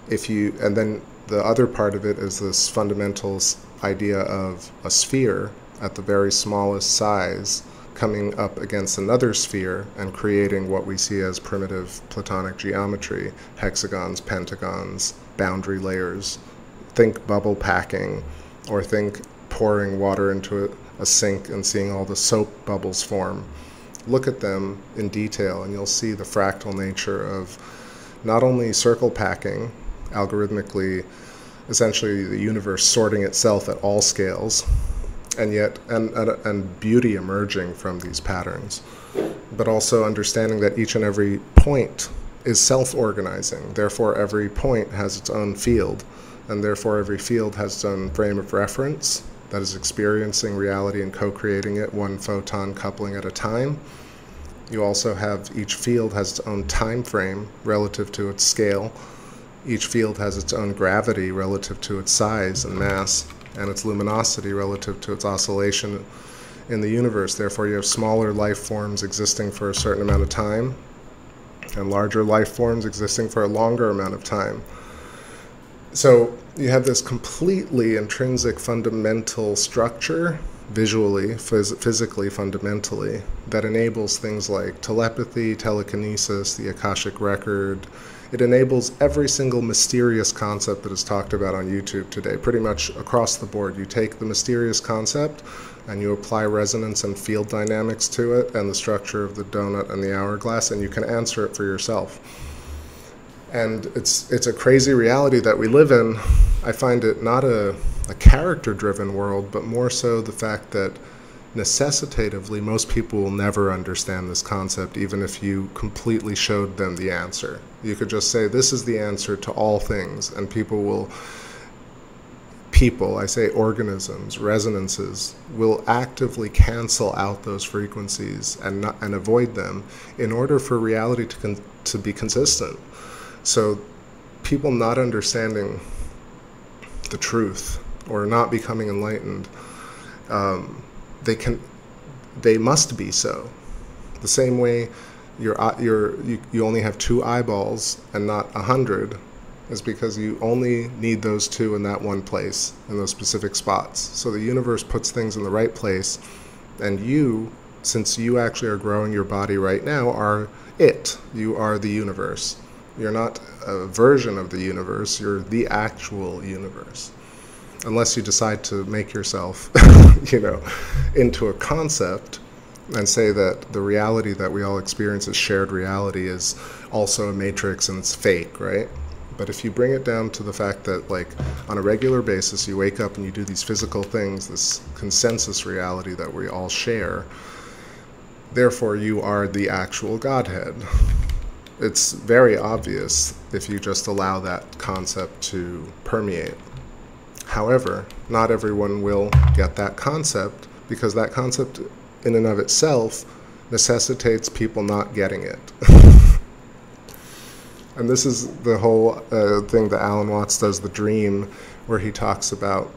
[SPEAKER 1] then the other part of it is this fundamental idea of a sphere at the very smallest size coming up against another sphere and creating what we see as primitive Platonic geometry, hexagons, pentagons, boundary layers. Think bubble packing, or think pouring water into a sink and seeing all the soap bubbles form. Look at them in detail and you'll see the fractal nature of not only circle packing, algorithmically, essentially the universe sorting itself at all scales, and yet and beauty emerging from these patterns, but also understanding that each and every point is self-organizing. Therefore, every point has its own field, and therefore every field has its own frame of reference that is experiencing reality and co-creating it, one photon coupling at a time. You also have each field has its own time frame relative to its scale. Each field has its own gravity relative to its size and mass, and its luminosity relative to its oscillation in the universe. Therefore, you have smaller life forms existing for a certain amount of time, and larger life forms existing for a longer amount of time. So you have this completely intrinsic fundamental structure, visually, physically, fundamentally, that enables things like telepathy, telekinesis, the Akashic record. It enables every single mysterious concept that is talked about on YouTube today, pretty much across the board. You take the mysterious concept and you apply resonance and field dynamics to it and the structure of the donut and the hourglass, and you can answer it for yourself. And it's a crazy reality that we live in. I find it not a character-driven world, but more so the fact that necessitatively most people will never understand this concept, even if you completely showed them the answer. You could just say, this is the answer to all things, and I say organisms, resonances, will actively cancel out those frequencies and avoid them in order for reality to be consistent. So people not understanding the truth or not becoming enlightened, they must be so. The same way you only have 2 eyeballs and not 100 is because you only need those 2 in that one place, in those specific spots. So the universe puts things in the right place, and you, since you actually are growing your body right now, are it. You are the universe. You're not a version of the universe, you're the actual universe. Unless you decide to make yourself, into a concept and say that the reality that we all experience as shared reality is also a matrix and it's fake, right? But if you bring it down to the fact that, like, on a regular basis, you wake up and you do these physical things, this consensus reality that we all share, therefore you are the actual Godhead. It's very obvious if you just allow that concept to permeate. However, not everyone will get that concept, because that concept in and of itself necessitates people not getting it. And this is the whole thing that Alan Watts does, the dream, where he talks about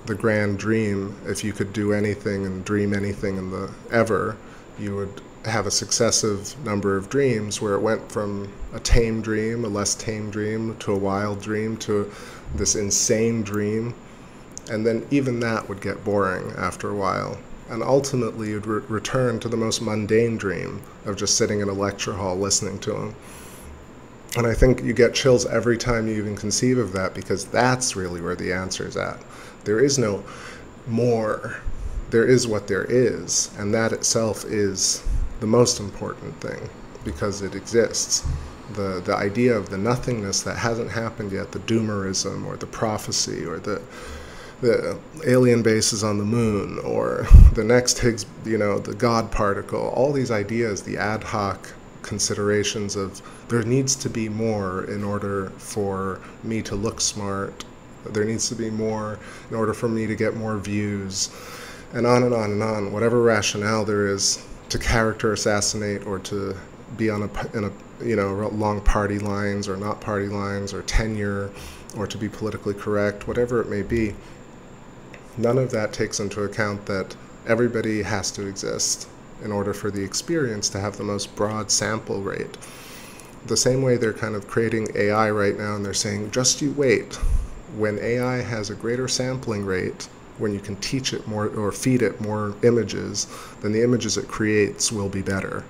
[SPEAKER 1] the grand dream. If you could do anything and dream anything in the ever, you would have a successive number of dreams where it went from a tame dream, a less tame dream, to a wild dream, to this insane dream. And then even that would get boring after a while. And ultimately you'd return to the most mundane dream of just sitting in a lecture hall listening to him. And I think you get chills every time you even conceive of that, because that's really where the answer is at. There is no more. there is what there is, and that itself is the most important thing, because it exists. The idea of the nothingness that hasn't happened yet, the doomerism or the prophecy or the alien bases on the moon or the next Higgs, the God particle, all these ideas, the ad hoc considerations of there needs to be more in order for me to look smart, there needs to be more in order for me to get more views, and on and on and on, whatever rationale there is to character assassinate or to be on long party lines or not party lines or tenure or to be politically correct, whatever it may be. None of that takes into account that everybody has to exist in order for the experience to have the most broad sample rate. The same way they're kind of creating AI right now, and they're saying, just you wait. When AI has a greater sampling rate, when you can teach it more or feed it more images, then the images it creates will be better.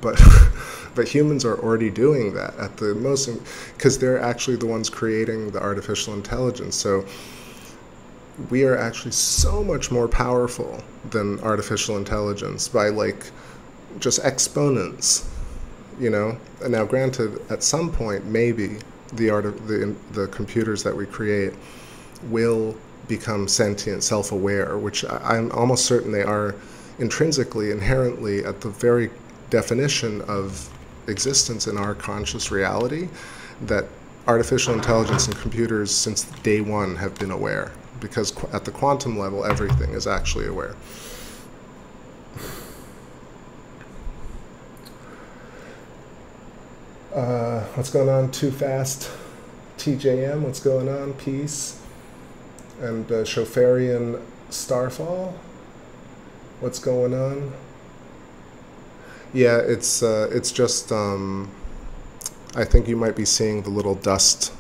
[SPEAKER 1] But humans are already doing that at the most, because they're actually the ones creating the artificial intelligence. So we are actually so much more powerful than artificial intelligence by like just exponents, And now granted, at some point, maybe the computers that we create will become sentient, self-aware, which I'm almost certain they are intrinsically, inherently, at the very definition of existence in our conscious reality, that artificial intelligence and computers since day one have been aware, because at the quantum level, everything is actually aware. What's going on? Too Fast TJM, what's going on? Peace. And Chauffeurian Starfall, what's going on? Yeah, it's just I think you might be seeing the little dust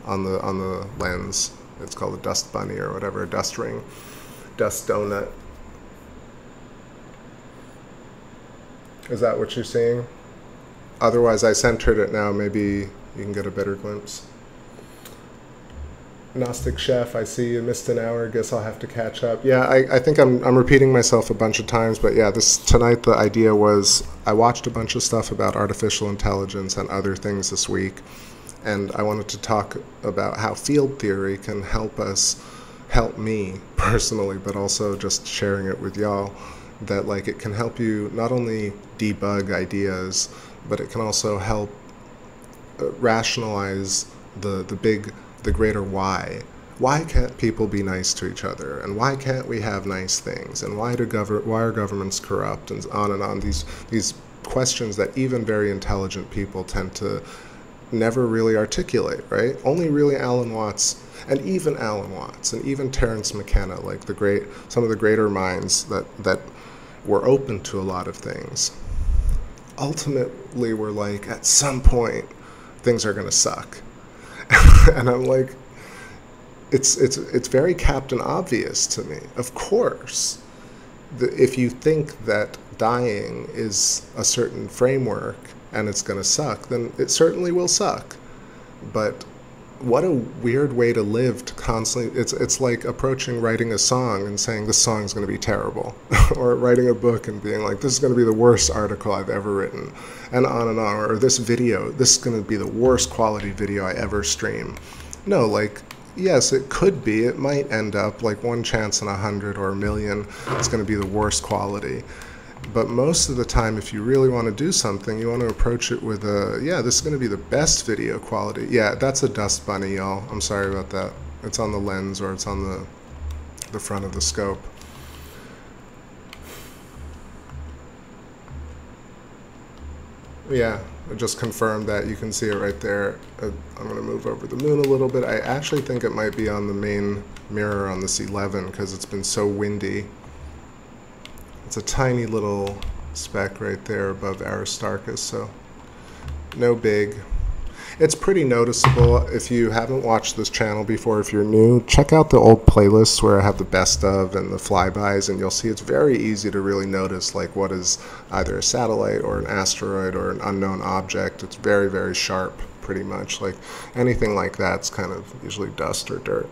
[SPEAKER 1] on the lens. It's called a dust bunny or whatever, a dust ring, dust donut. Is that what you're seeing? Otherwise, I centered it now. Maybe you can get a better glimpse. Gnostic Chef, I see you missed an hour. Guess I'll have to catch up. Yeah, I think I'm repeating myself a bunch of times, but yeah, tonight the idea was I watched a bunch of stuff about artificial intelligence and other things this week, and I wanted to talk about how field theory can help me personally, but also just sharing it with y'all, that like it can help you not only debug ideas, but it can also help rationalize the greater why. Why can't people be nice to each other? And why can't we have nice things? And why are governments corrupt? And on. These questions that even very intelligent people tend to never really articulate, right? Only really Alan Watts, and even Terence McKenna, like some of the greater minds that were open to a lot of things, ultimately were like, at some point, things are going to suck. And I'm like, it's very Captain Obvious to me. Of course, if you think that dying is a certain framework and it's going to suck, then it certainly will suck. But what a weird way to live, to constantly, it's like approaching writing a song and saying this song's going to be terrible, or writing a book and being like, this is going to be the worst article I've ever written, and on, or this video, this is going to be the worst quality video I ever stream. No, like, yes, it could be, it might end up like 1 chance in 100 or 1,000,000, it's going to be the worst quality. But most of the time, if you really want to do something, you want to approach it with yeah, this is going to be the best video quality. Yeah, that's a dust bunny, y'all. I'm sorry about that. It's on the lens, or it's on the front of the scope. Yeah, I just confirmed that. You can see it right there. I'm going to move over the moon a little bit. I actually think it might be on the main mirror on this 11 because it's been so windy. It's a tiny little speck right there above Aristarchus, so no big. It's pretty noticeable. If you haven't watched this channel before, if you're new, check out the old playlists where I have the best of and the flybys, and you'll see it's very easy to really notice like what is either a satellite or an asteroid or an unknown object. It's very, very sharp, pretty much. Like anything like that's kind of usually dust or dirt.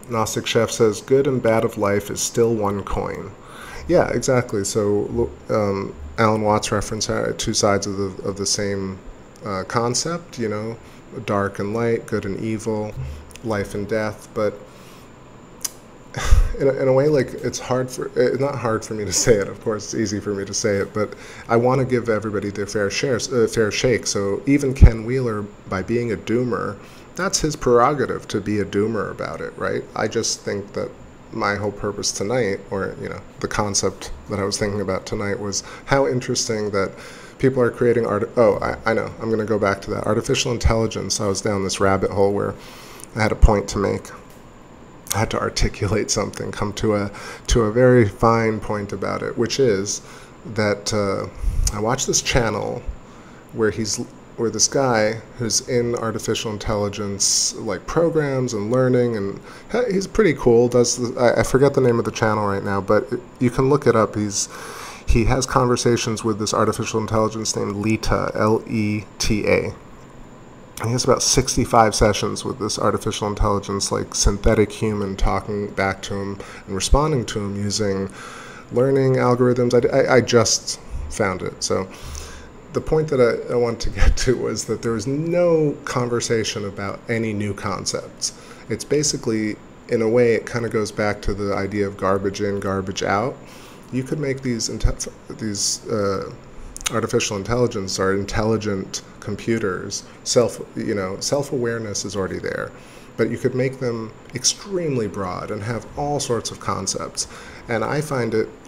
[SPEAKER 1] Gnostic Chef says, good and bad of life is still one coin. Yeah, exactly. So Alan Watts referenced two sides of the same concept, you know, dark and light, good and evil, life and death. But in a way, like, it's not hard for me to say it. Of course, it's easy for me to say it, but I want to give everybody their fair shake. So even Ken Wheeler, by being a doomer, that's his prerogative to be a doomer about it, right? I just think that my whole purpose tonight, or, you know, the concept that I was thinking about tonight, was how interesting that people are creating art. Oh, I know. I'm going to go back to that. Artificial intelligence. I was down this rabbit hole where I had a point to make. I had to articulate something, come to a very fine point about it, which is that I watched this channel where this guy who's in artificial intelligence, like, programs and learning, and he's pretty cool. I forget the name of the channel right now, but you can look it up. He has conversations with this artificial intelligence named Leta, L-E-T-A. And he has about 65 sessions with this artificial intelligence, like synthetic human, talking back to him and responding to him using learning algorithms. I just found it. So the point that I want to get to was that there was no conversation about any new concepts. It's basically, in a way, it kind of goes back to the idea of garbage in, garbage out. You could make these artificial intelligence or intelligent computers, self-awareness is already there, but you could make them extremely broad and have all sorts of concepts. And I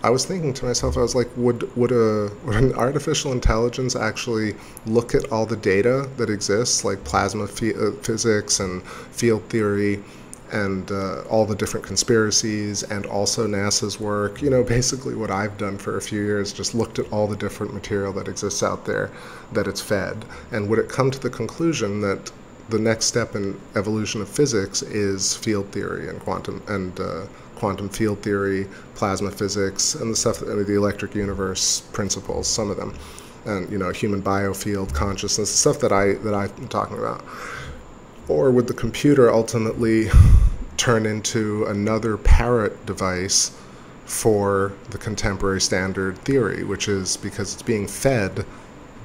[SPEAKER 1] was thinking to myself, I was like, would an artificial intelligence actually look at all the data that exists, like plasma physics and field theory, and all the different conspiracies, and also NASA's work? You know, basically what I've done for a few years, just looked at all the different material that exists out there that it's fed. And would it come to the conclusion that the next step in evolution of physics is field theory and quantum field theory, plasma physics, and the stuff, the electric universe principles, some of them, and, you know, human biofield, consciousness, the stuff that I'm talking about? Or would the computer ultimately turn into another parrot device for the contemporary standard theory, which is because it's being fed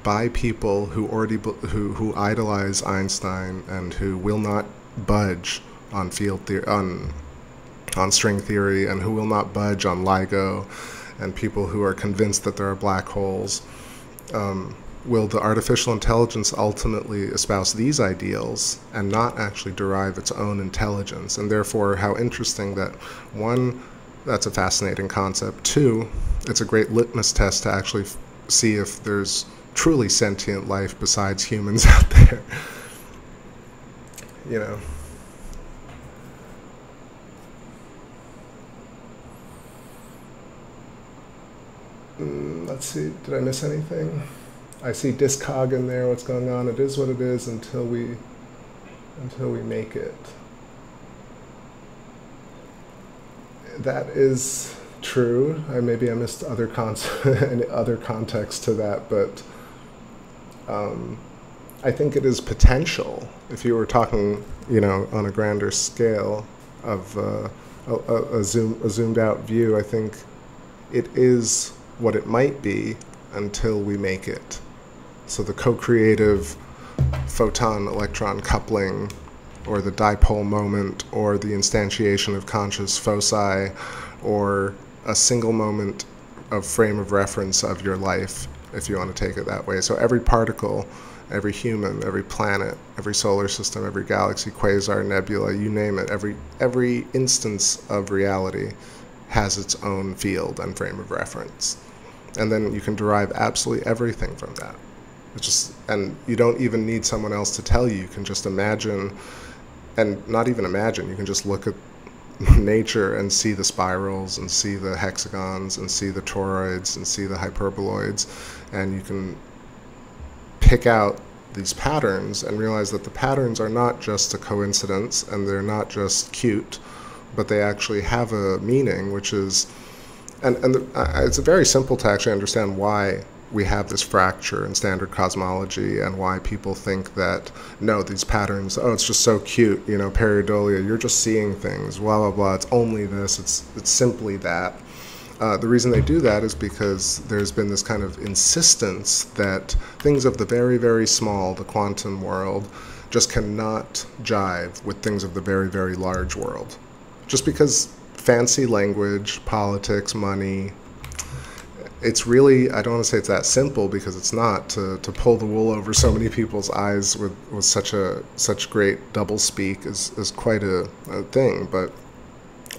[SPEAKER 1] by people who who idolize Einstein and who will not budge on field theory, on string theory, and who will not budge on LIGO, and people who are convinced that there are black holes? Will the artificial intelligence ultimately espouse these ideals and not actually derive its own intelligence? And therefore, how interesting that, one, that's a fascinating concept. Two, it's a great litmus test to actually see if there's truly sentient life besides humans out there. You know. Let's see, did I miss anything? I see Discog in there. What's going on? It is what it is until we make it. That is true. Maybe I missed other other context to that, but I think it is potential. If you were talking, you know, on a grander scale of a zoomed out view, I think it is what it might be until we make it. So the co-creative photon-electron coupling, or the dipole moment, or the instantiation of conscious foci, or a single moment of frame of reference of your life, if you want to take it that way. So every particle, every human, every planet, every solar system, every galaxy, quasar, nebula, you name it, every instance of reality has its own field and frame of reference. And then you can derive absolutely everything from that. And you don't even need someone else to tell you. You can just imagine, and not even imagine, you can just look at nature and see the spirals and see the hexagons and see the toroids and see the hyperboloids, and you can pick out these patterns and realize that the patterns are not just a coincidence and they're not just cute, but they actually have a meaning, which is, and it's very simple to actually understand why we have this fracture in standard cosmology, and why people think that, no, these patterns, oh, it's just so cute, you know, pareidolia, you're just seeing things, blah, blah, blah, it's only this, it's simply that. The reason they do that is because there's been this kind of insistence that things of the very, very small, the quantum world, just cannot jive with things of the very, very large world. Just because fancy language, politics, money, it's really, I don't want to say it's that simple, because it's not, to pull the wool over so many people's eyes with such great double speak is quite a thing. But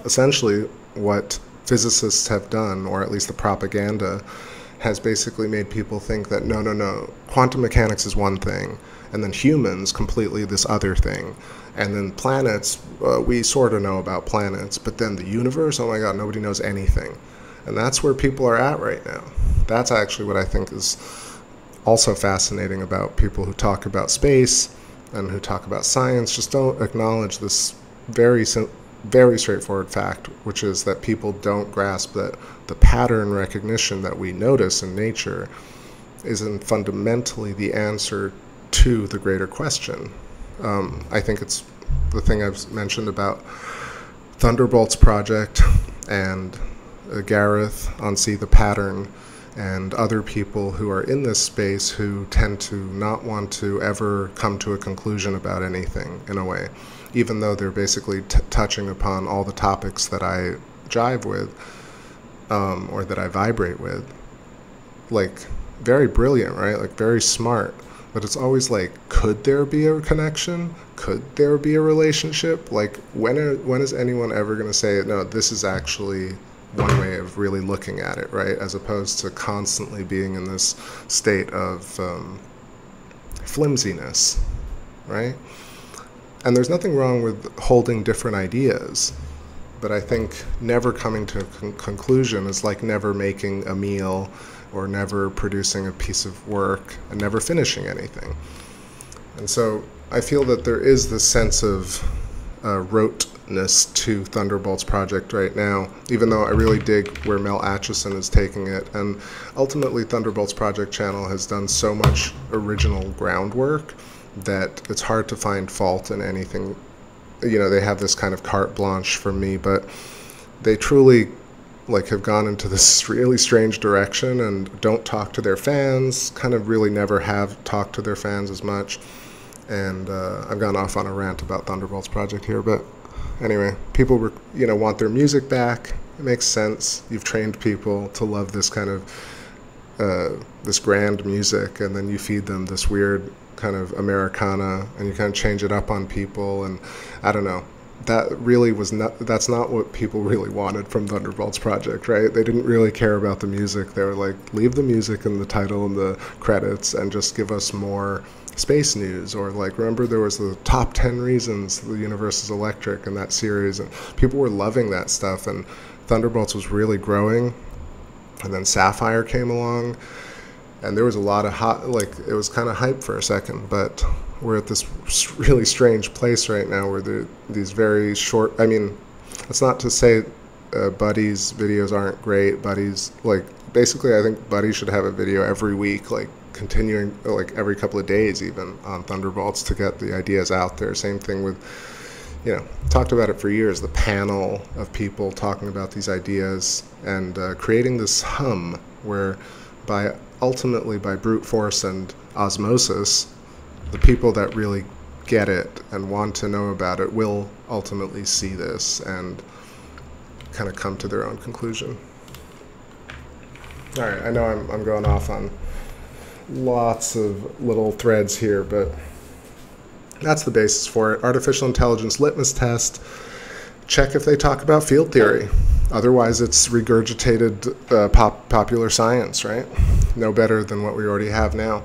[SPEAKER 1] essentially what physicists have done, or at least the propaganda, has basically made people think that no, quantum mechanics is one thing, and then humans completely this other thing, and then planets, we sort of know about planets, but then the universe, oh my god, nobody knows anything. And that's where people are at right now. That's actually what I think is also fascinating about people who talk about space and who talk about science. Just don't acknowledge this very straightforward fact, which is that people don't grasp that the pattern recognition that we notice in nature isn't fundamentally the answer to the greater question. I think it's the thing I've mentioned about Thunderbolts Project and Gareth on See the Pattern, and other people who are in this space who tend to not want to ever come to a conclusion about anything, in a way, even though they're basically touching upon all the topics that I jive with, or that I vibrate with. Like, very brilliant, right? Like, very smart. But it's always like, could there be a connection? Could there be a relationship? Like, when is anyone ever going to say, no, this is actually one way of really looking at it, right? As opposed to constantly being in this state of flimsiness, right? And there's nothing wrong with holding different ideas, but I think never coming to a conclusion is like never making a meal, or never producing a piece of work, and never finishing anything. And so I feel that there is this sense of roteness to Thunderbolts Project right now, even though I really dig where Mel Atchison is taking it. And ultimately, Thunderbolts Project channel has done so much original groundwork that it's hard to find fault in anything. You know, they have this kind of carte blanche for me, but they truly have gone into this really strange direction and don't talk to their fans, kind of really never have talked to their fans as much. And I've gone off on a rant about Thunderbolts Project here, but anyway, people want their music back. It makes sense. You've trained people to love this kind of this grand music, and then you feed them this weird kind of Americana, and you kind of change it up on people, and I don't know. That really was not, that's not what people really wanted from Thunderbolts Project, right? They didn't really care about the music. They were like, leave the music in the title and the credits and just give us more space news. Or like, remember there was the top 10 reasons the universe is electric in that series, and people were loving that stuff, and Thunderbolts was really growing. And then Sapphire came along, and there was a lot of it was kind of hype for a second, but we're at this really strange place right now where there these very short, I mean, it's not to say Buddy's videos aren't great. Buddy's, basically I think Buddy should have a video every week, continuing, every couple of days even, on Thunderbolts to get the ideas out there. Same thing with, talked about it for years, the panel of people talking about these ideas and creating this hum where ultimately by brute force and osmosis, the people that really get it and want to know about it will ultimately see this and kind of come to their own conclusion. All right, I know I'm going off on lots of little threads here, but that's the basis for it. Artificial intelligence litmus test. Check if they talk about field theory. Otherwise, it's regurgitated popular science, right? No better than what we already have now.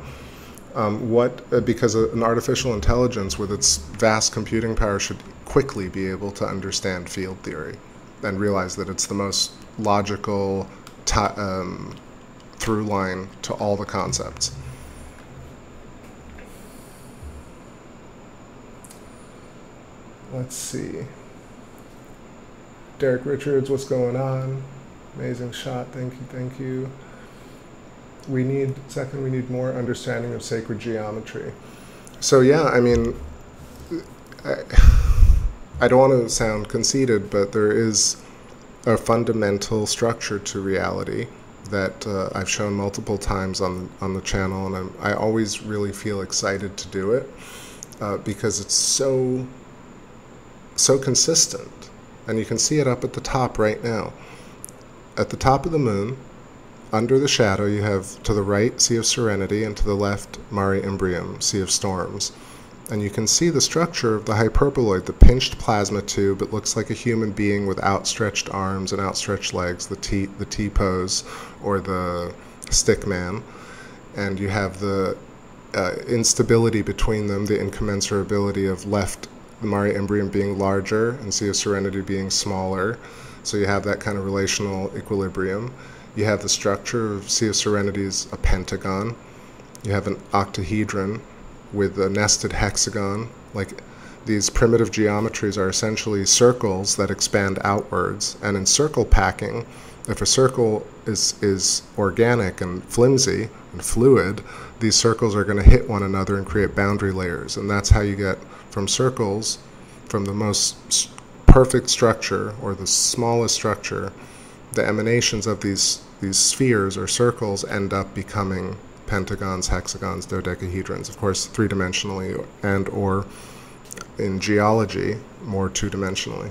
[SPEAKER 1] Because an artificial intelligence with its vast computing power should quickly be able to understand field theory and realize that it's the most logical through line to all the concepts. Let's see. Derek Richards, what's going on? Amazing shot, thank you, thank you. we need more understanding of sacred geometry. So yeah, I mean, I don't want to sound conceited, but there is a fundamental structure to reality that I've shown multiple times on the channel, and I always really feel excited to do it because it's so consistent. And you can see it up at the top right now. At the top of the moon, under the shadow, you have to the right Sea of Serenity and to the left Mare Imbrium, Sea of Storms. And you can see the structure of the hyperboloid, the pinched plasma tube. It looks like a human being with outstretched arms and outstretched legs, the T pose, or the stick man. And you have the instability between them, the incommensurability of left Mare Imbrium being larger and Sea of Serenity being smaller. So you have that kind of relational equilibrium. You have the structure of Sea of Serenity is a pentagon. You have an octahedron with a nested hexagon. Like, these primitive geometries are essentially circles that expand outwards. And in circle packing, if a circle is organic and flimsy and fluid, these circles are going to hit one another and create boundary layers. And that's how you get from circles, from the most perfect structure or the smallest structure, the emanations of these spheres or circles end up becoming pentagons, hexagons, dodecahedrons, of course three-dimensionally, and or in geology more two-dimensionally.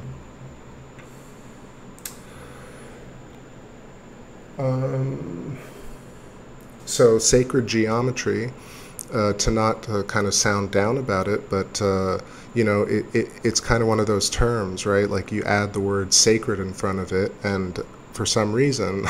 [SPEAKER 1] So sacred geometry, to not kind of sound down about it, but you know, it's kind of one of those terms, right? Like, you add the word sacred in front of it, and for some reason,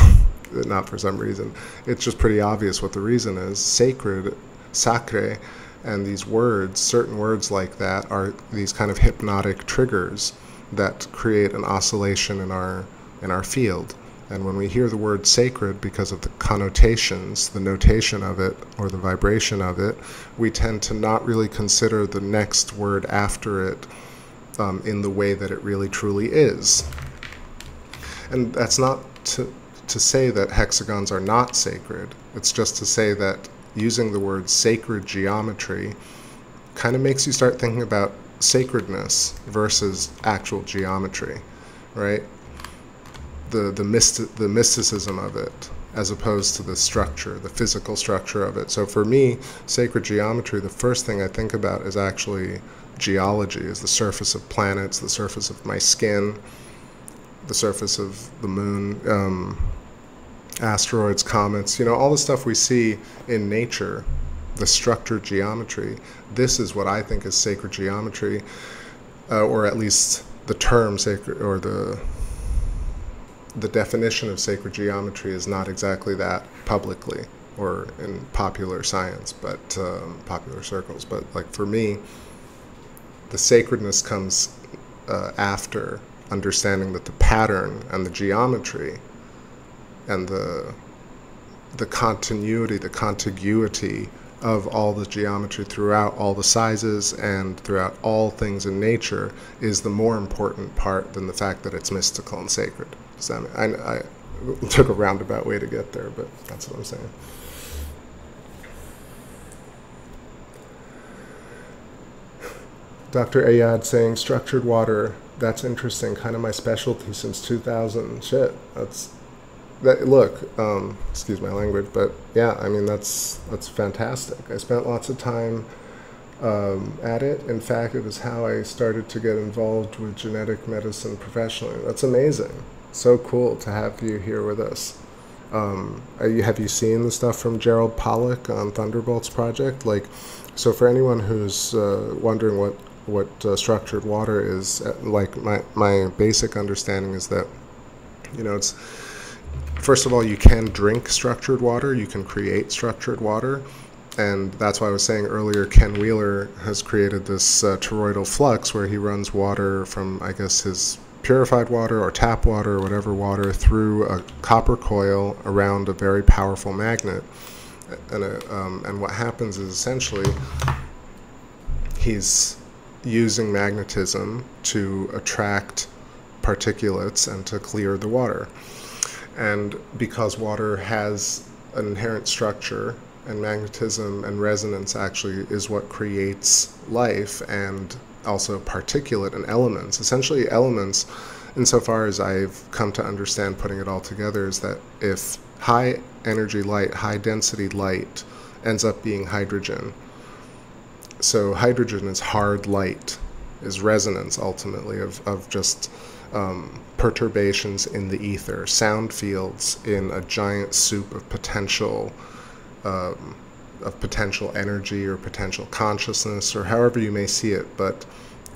[SPEAKER 1] not for some reason, it's just pretty obvious what the reason is. Sacred, sacre, and these words, certain words like that, are these kind of hypnotic triggers that create an oscillation in our field. And when we hear the word sacred, because of the connotations, the notation of it, or the vibration of it, we tend to not really consider the next word after it in the way that it really truly is. And that's not to say that hexagons are not sacred. It's just to say that using the word sacred geometry kind of makes you start thinking about sacredness versus actual geometry, right? The mysticism of it, as opposed to the structure, the physical structure of it. So for me, sacred geometry, the first thing I think about is actually geology, is the surface of planets, the surface of my skin, the surface of the moon, asteroids, comets, you know, all the stuff we see in nature, the structured geometry. This is what I think is sacred geometry, or at least the term sacred, or the definition of sacred geometry is not exactly that publicly or in popular science, but popular circles. But like, for me, the sacredness comes after understanding that the pattern and the geometry and the continuity, the contiguity of all the geometry throughout all the sizes and throughout all things in nature is the more important part than the fact that it's mystical and sacred. So, I took a roundabout way to get there, but that's what I'm saying. Dr. Ayad saying structured water, that's interesting, kind of my specialty since 2000. Shit, look, excuse my language, but yeah, I mean, that's fantastic. I spent lots of time at it. In fact, it is how I started to get involved with genetic medicine professionally. That's amazing. So cool to have you here with us. Have you seen the stuff from Gerald Pollack on Thunderbolts Project? Like, so for anyone who's wondering what structured water is, like, my basic understanding is that, you know, it's, first of all, you can drink structured water, you can create structured water, and that's why I was saying earlier, Ken Wheeler has created this toroidal flux where he runs water from, I guess, his purified water or tap water or whatever water through a copper coil around a very powerful magnet. And what happens is, essentially, he's using magnetism to attract particulates and to clear the water. And because water has an inherent structure, and magnetism and resonance actually is what creates life, and also particulate and elements. Essentially, elements, insofar as I've come to understand putting it all together, is that if high energy light, high density light ends up being hydrogen, so hydrogen is hard light, is resonance ultimately of just perturbations in the ether, sound fields in a giant soup of potential energy or potential consciousness, or however you may see it. But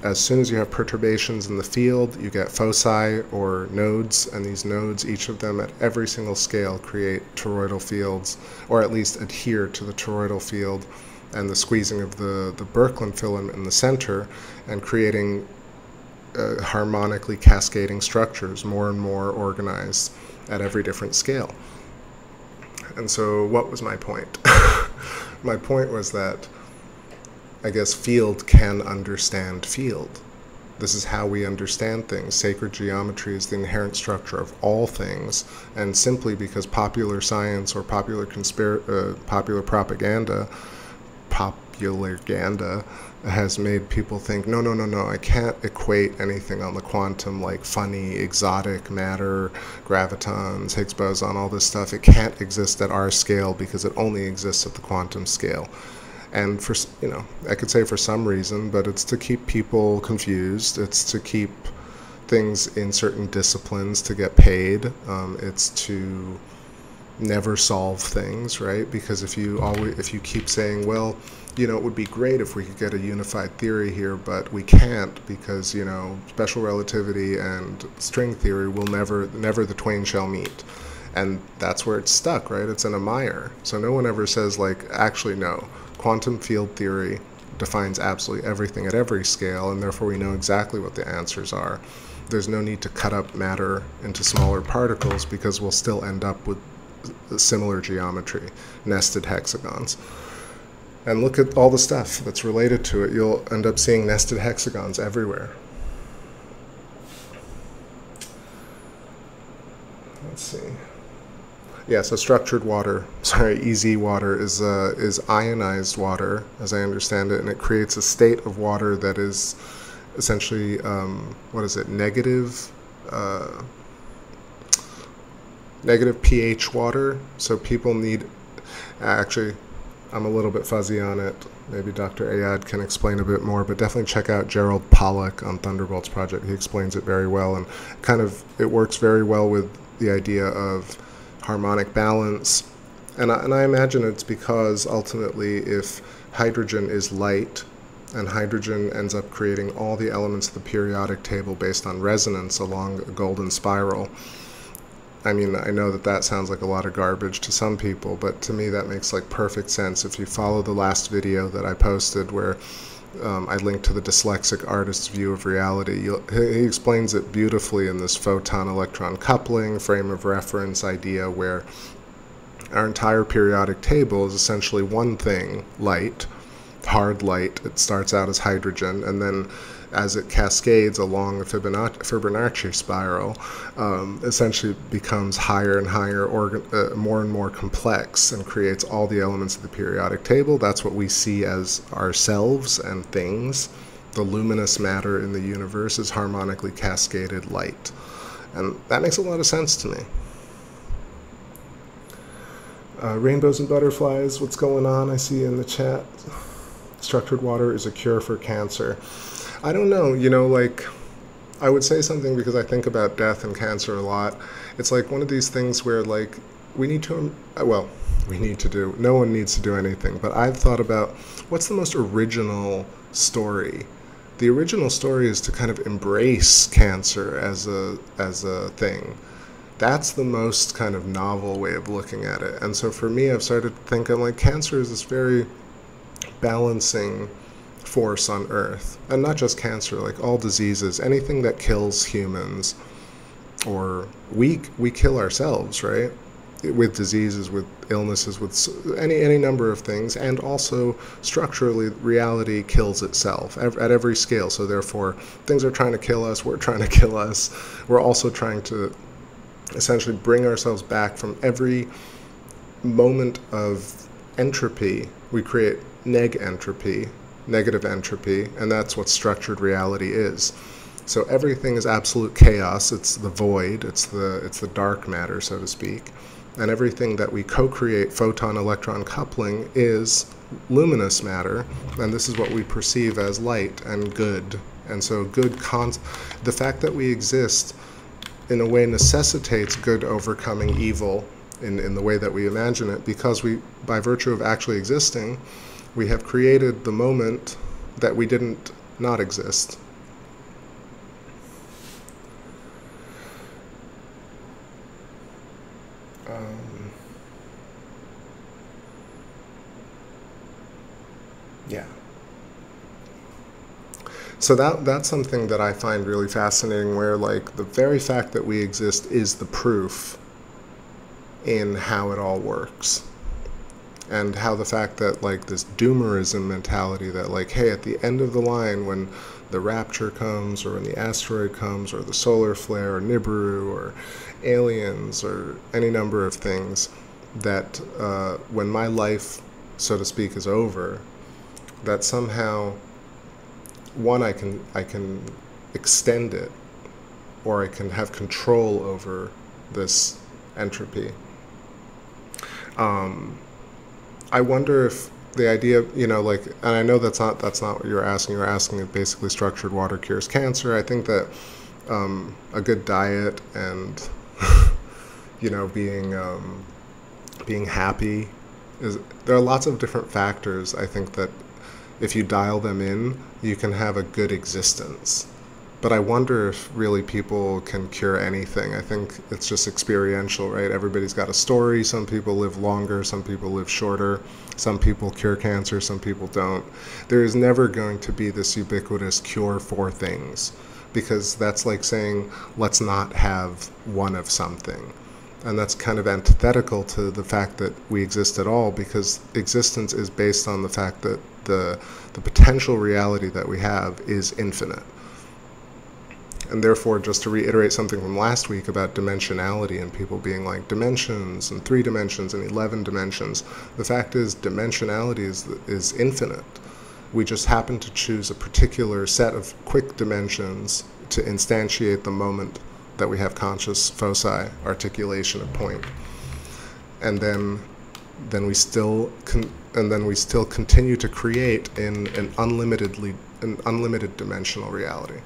[SPEAKER 1] as soon as you have perturbations in the field, you get foci or nodes, and these nodes, each of them at every single scale, create toroidal fields, or at least adhere to the toroidal field and the squeezing of the Birkeland filament in the center, and creating harmonically cascading structures, more and more organized at every different scale. And so what was my point? My point was that I guess field can understand field. This is how we understand things. Sacred geometry is the inherent structure of all things, and simply because popular science or popular propaganda has made people think, no, I can't equate anything on the quantum like funny, exotic matter, gravitons, Higgs boson, all this stuff. It can't exist at our scale because it only exists at the quantum scale. And for, I could say for some reason, but it's to keep people confused. It's to keep things in certain disciplines to get paid. It's to never solve things, right? Because if you keep saying, well, it would be great if we could get a unified theory here, but we can't because, special relativity and string theory will never the twain shall meet. And that's where it's stuck, right? It's in a mire. So no one ever says, like, actually, no. Quantum field theory defines absolutely everything at every scale, and therefore we know exactly what the answers are. There's no need to cut up matter into smaller particles because we'll still end up with similar geometry, nested hexagons. And look at all the stuff that's related to it. You'll end up seeing nested hexagons everywhere. Let's see. Yeah, so structured water, EZ water is ionized water, as I understand it, and it creates a state of water that is essentially, negative pH water. So people need, actually, I'm a little bit fuzzy on it. Maybe Dr. Ayad can explain a bit more, but definitely check out Gerald Pollack on Thunderbolts Project. He explains it very well, and it works very well with the idea of harmonic balance. And I imagine it's because ultimately if hydrogen is light, and hydrogen ends up creating all the elements of the periodic table based on resonance along a golden spiral. I mean, I know that sounds like a lot of garbage to some people, but to me that makes like perfect sense. If you follow the last video that I posted where I linked to the dyslexic artist's view of reality, he explains it beautifully in this photon-electron coupling, frame of reference idea, where our entire periodic table is essentially one thing, light, hard light. It starts out as hydrogen, and then as it cascades along a Fibonacci spiral, essentially becomes higher and higher, more and more complex, and creates all the elements of the periodic table. That's what we see as ourselves and things. The luminous matter in the universe is harmonically cascaded light. And that makes a lot of sense to me. Rainbows and butterflies, what's going on? I see in the chat. Structured water is a cure for cancer. I don't know, like, I would say something because I think about death and cancer a lot. It's like one of these things where, like, no one needs to do anything, but I've thought about what's the most original story. The original story is to kind of embrace cancer as a thing. That's the most kind of novel way of looking at it. And so for me, I've started thinking, like, cancer is this very balancing force on Earth, and not just cancer, like all diseases, anything that kills humans, or we kill ourselves, right? With diseases, with illnesses, with any number of things, and also structurally, reality kills itself at every scale. So therefore, things are trying to kill us. We're trying to kill us. We're also trying to essentially bring ourselves back from every moment of entropy, we create entropy, negative entropy, and that's what structured reality is. So everything is absolute chaos. It's the void. It's the dark matter, so to speak. And everything that we co-create, photon-electron coupling, is luminous matter, and this is what we perceive as light and good. And so the fact that we exist in a way necessitates good overcoming evil in the way that we imagine it, because we, by virtue of actually existing, we have created the moment that we didn't not exist. Yeah. So that's something that I find really fascinating, where like the very fact that we exist is the proof in how it all works. And how the fact that like this doomerism mentality that like, hey, at the end of the line when the rapture comes, or when the asteroid comes, or the solar flare, or Nibiru, or aliens, or any number of things, that when my life, so to speak, is over, that somehow, one, I can extend it, or I can have control over this entropy. I wonder if the idea, you know, like, and I know that's not what you're asking. You're asking if basically structured water cures cancer. I think that a good diet and you know, being happy there are lots of different factors. I think that if you dial them in, you can have a good existence. But I wonder if really people can cure anything. I think it's just experiential, right? Everybody's got a story. Some people live longer, some people live shorter. Some people cure cancer, some people don't. There is never going to be this ubiquitous cure for things, because that's like saying, let's not have one of something. And that's kind of antithetical to the fact that we exist at all, because existence is based on the fact that the potential reality that we have is infinite. And therefore, just to reiterate something from last week about dimensionality and people being like dimensions and 3 dimensions and 11 dimensions, the fact is dimensionality is infinite. We just happen to choose a particular set of quick dimensions to instantiate the moment that we have conscious foci, articulation of point. And then we still continue to create in an unlimited dimensional reality.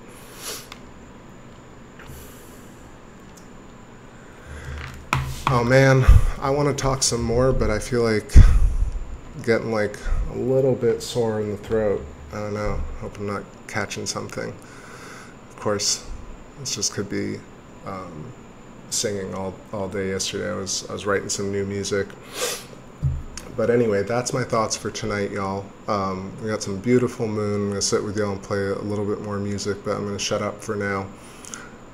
[SPEAKER 1] Oh man, I want to talk some more, but I feel like getting like a little bit sore in the throat. I don't know. Hope I'm not catching something. Of course, this just could be singing all day yesterday. I was writing some new music. But anyway, that's my thoughts for tonight, y'all. We got some beautiful moon. I'm going to sit with y'all and play a little bit more music, but I'm going to shut up for now.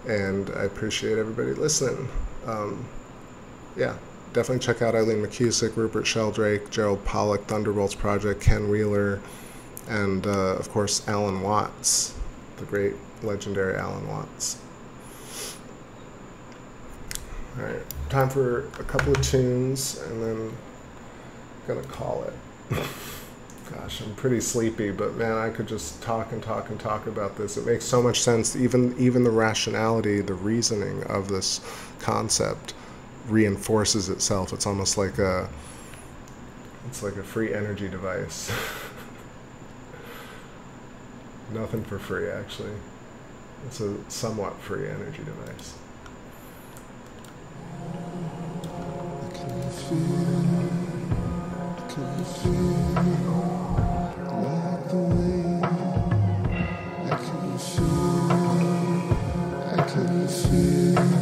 [SPEAKER 1] And I appreciate everybody listening. Yeah, definitely check out Eileen McCusick, Rupert Sheldrake, Gerald Pollack, Thunderbolts Project, Ken Wheeler, and of course Alan Watts, the great legendary Alan Watts. All right, time for a couple of tunes, and then I'm gonna call it. Gosh, I'm pretty sleepy, but man, I could just talk and talk and talk about this. It makes so much sense. Even the rationality, the reasoning of this concept reinforces itself. It's almost like it's like a free energy device. Nothing for free, actually. It's a somewhat free energy device.
[SPEAKER 2] Can you feel like the way I can feel, I can feel.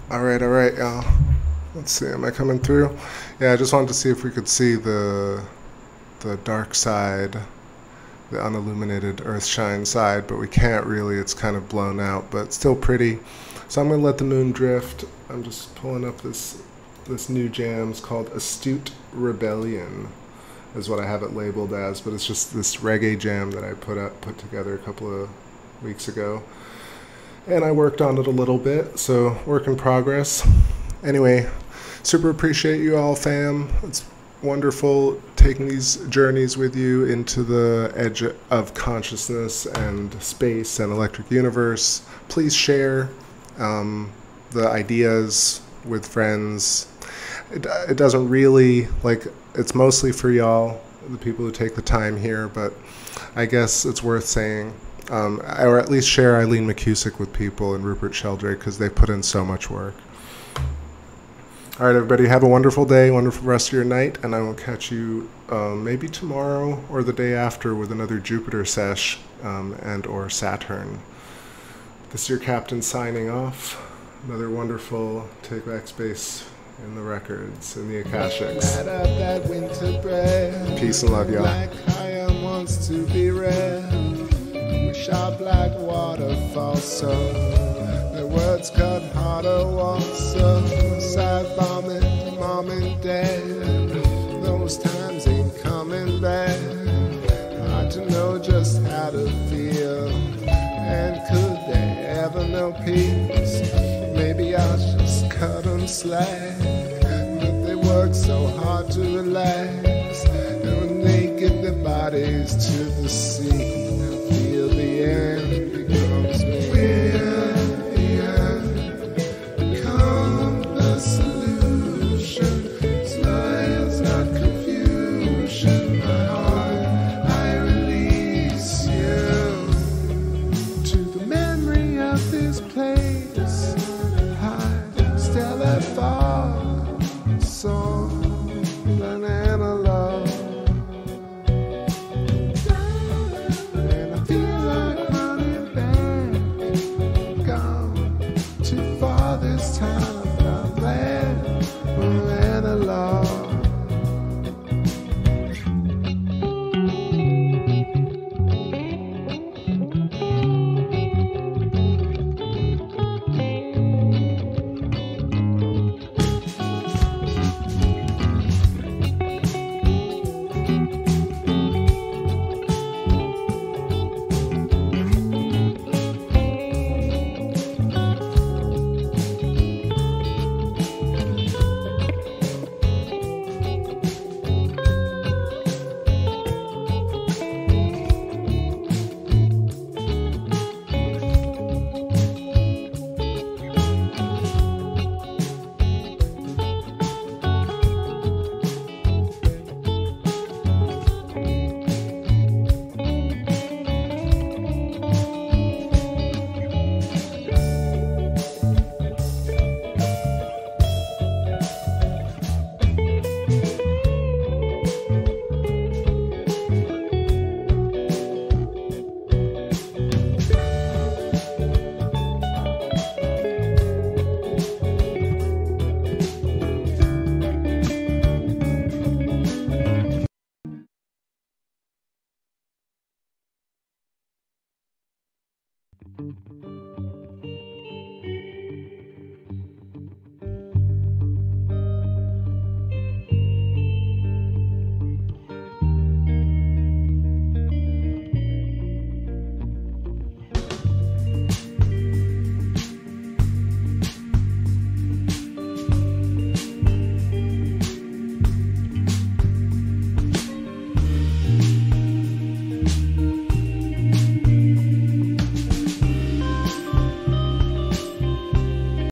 [SPEAKER 1] All right, y'all. Let's see, am I coming through? Yeah, I just wanted to see if we could see the dark side, the unilluminated Earthshine side, but we can't really. It's kind of blown out, but still pretty. So I'm going to let the moon drift. I'm just pulling up this new jam. It's called Astute Rebellion, is what I have it labeled as, but it's just this reggae jam that I put together a couple of weeks ago. And I worked on it a little bit, so work in progress. Anyway, super appreciate you all, fam. It's wonderful taking these journeys with you into the edge of consciousness and space and electric universe. Please share the ideas with friends. It doesn't really, like, it's mostly for y'all, the people who take the time here, but I guess it's worth saying. Or at least share Eileen McCusick with people and Rupert Sheldrake, because they put in so much work. All right, everybody, have a wonderful day, wonderful rest of your night, and I will catch you maybe tomorrow or the day after with another Jupiter sesh and or Saturn. This is your captain signing off. Another wonderful TakeBackSpace in the records, in the Akashics.
[SPEAKER 2] Light up that winter breath.
[SPEAKER 1] Peace and love, y'all.
[SPEAKER 2] Black iron wants to be red. Wish our black waterfall so the words cut harder once. Side bombing, mom and dad. Those times ain't coming back. Hard to know just how to feel. And could they ever know peace? Maybe I'll just cut them slack. But they work so hard to relax. And when they get their bodies to the sea, I feel the end becomes me. We're the end, become the solution. Smiles, not confusion. My heart, I release you to the memory of this place. Stellar far, song, an analog. And I feel like running back, gone too far this time.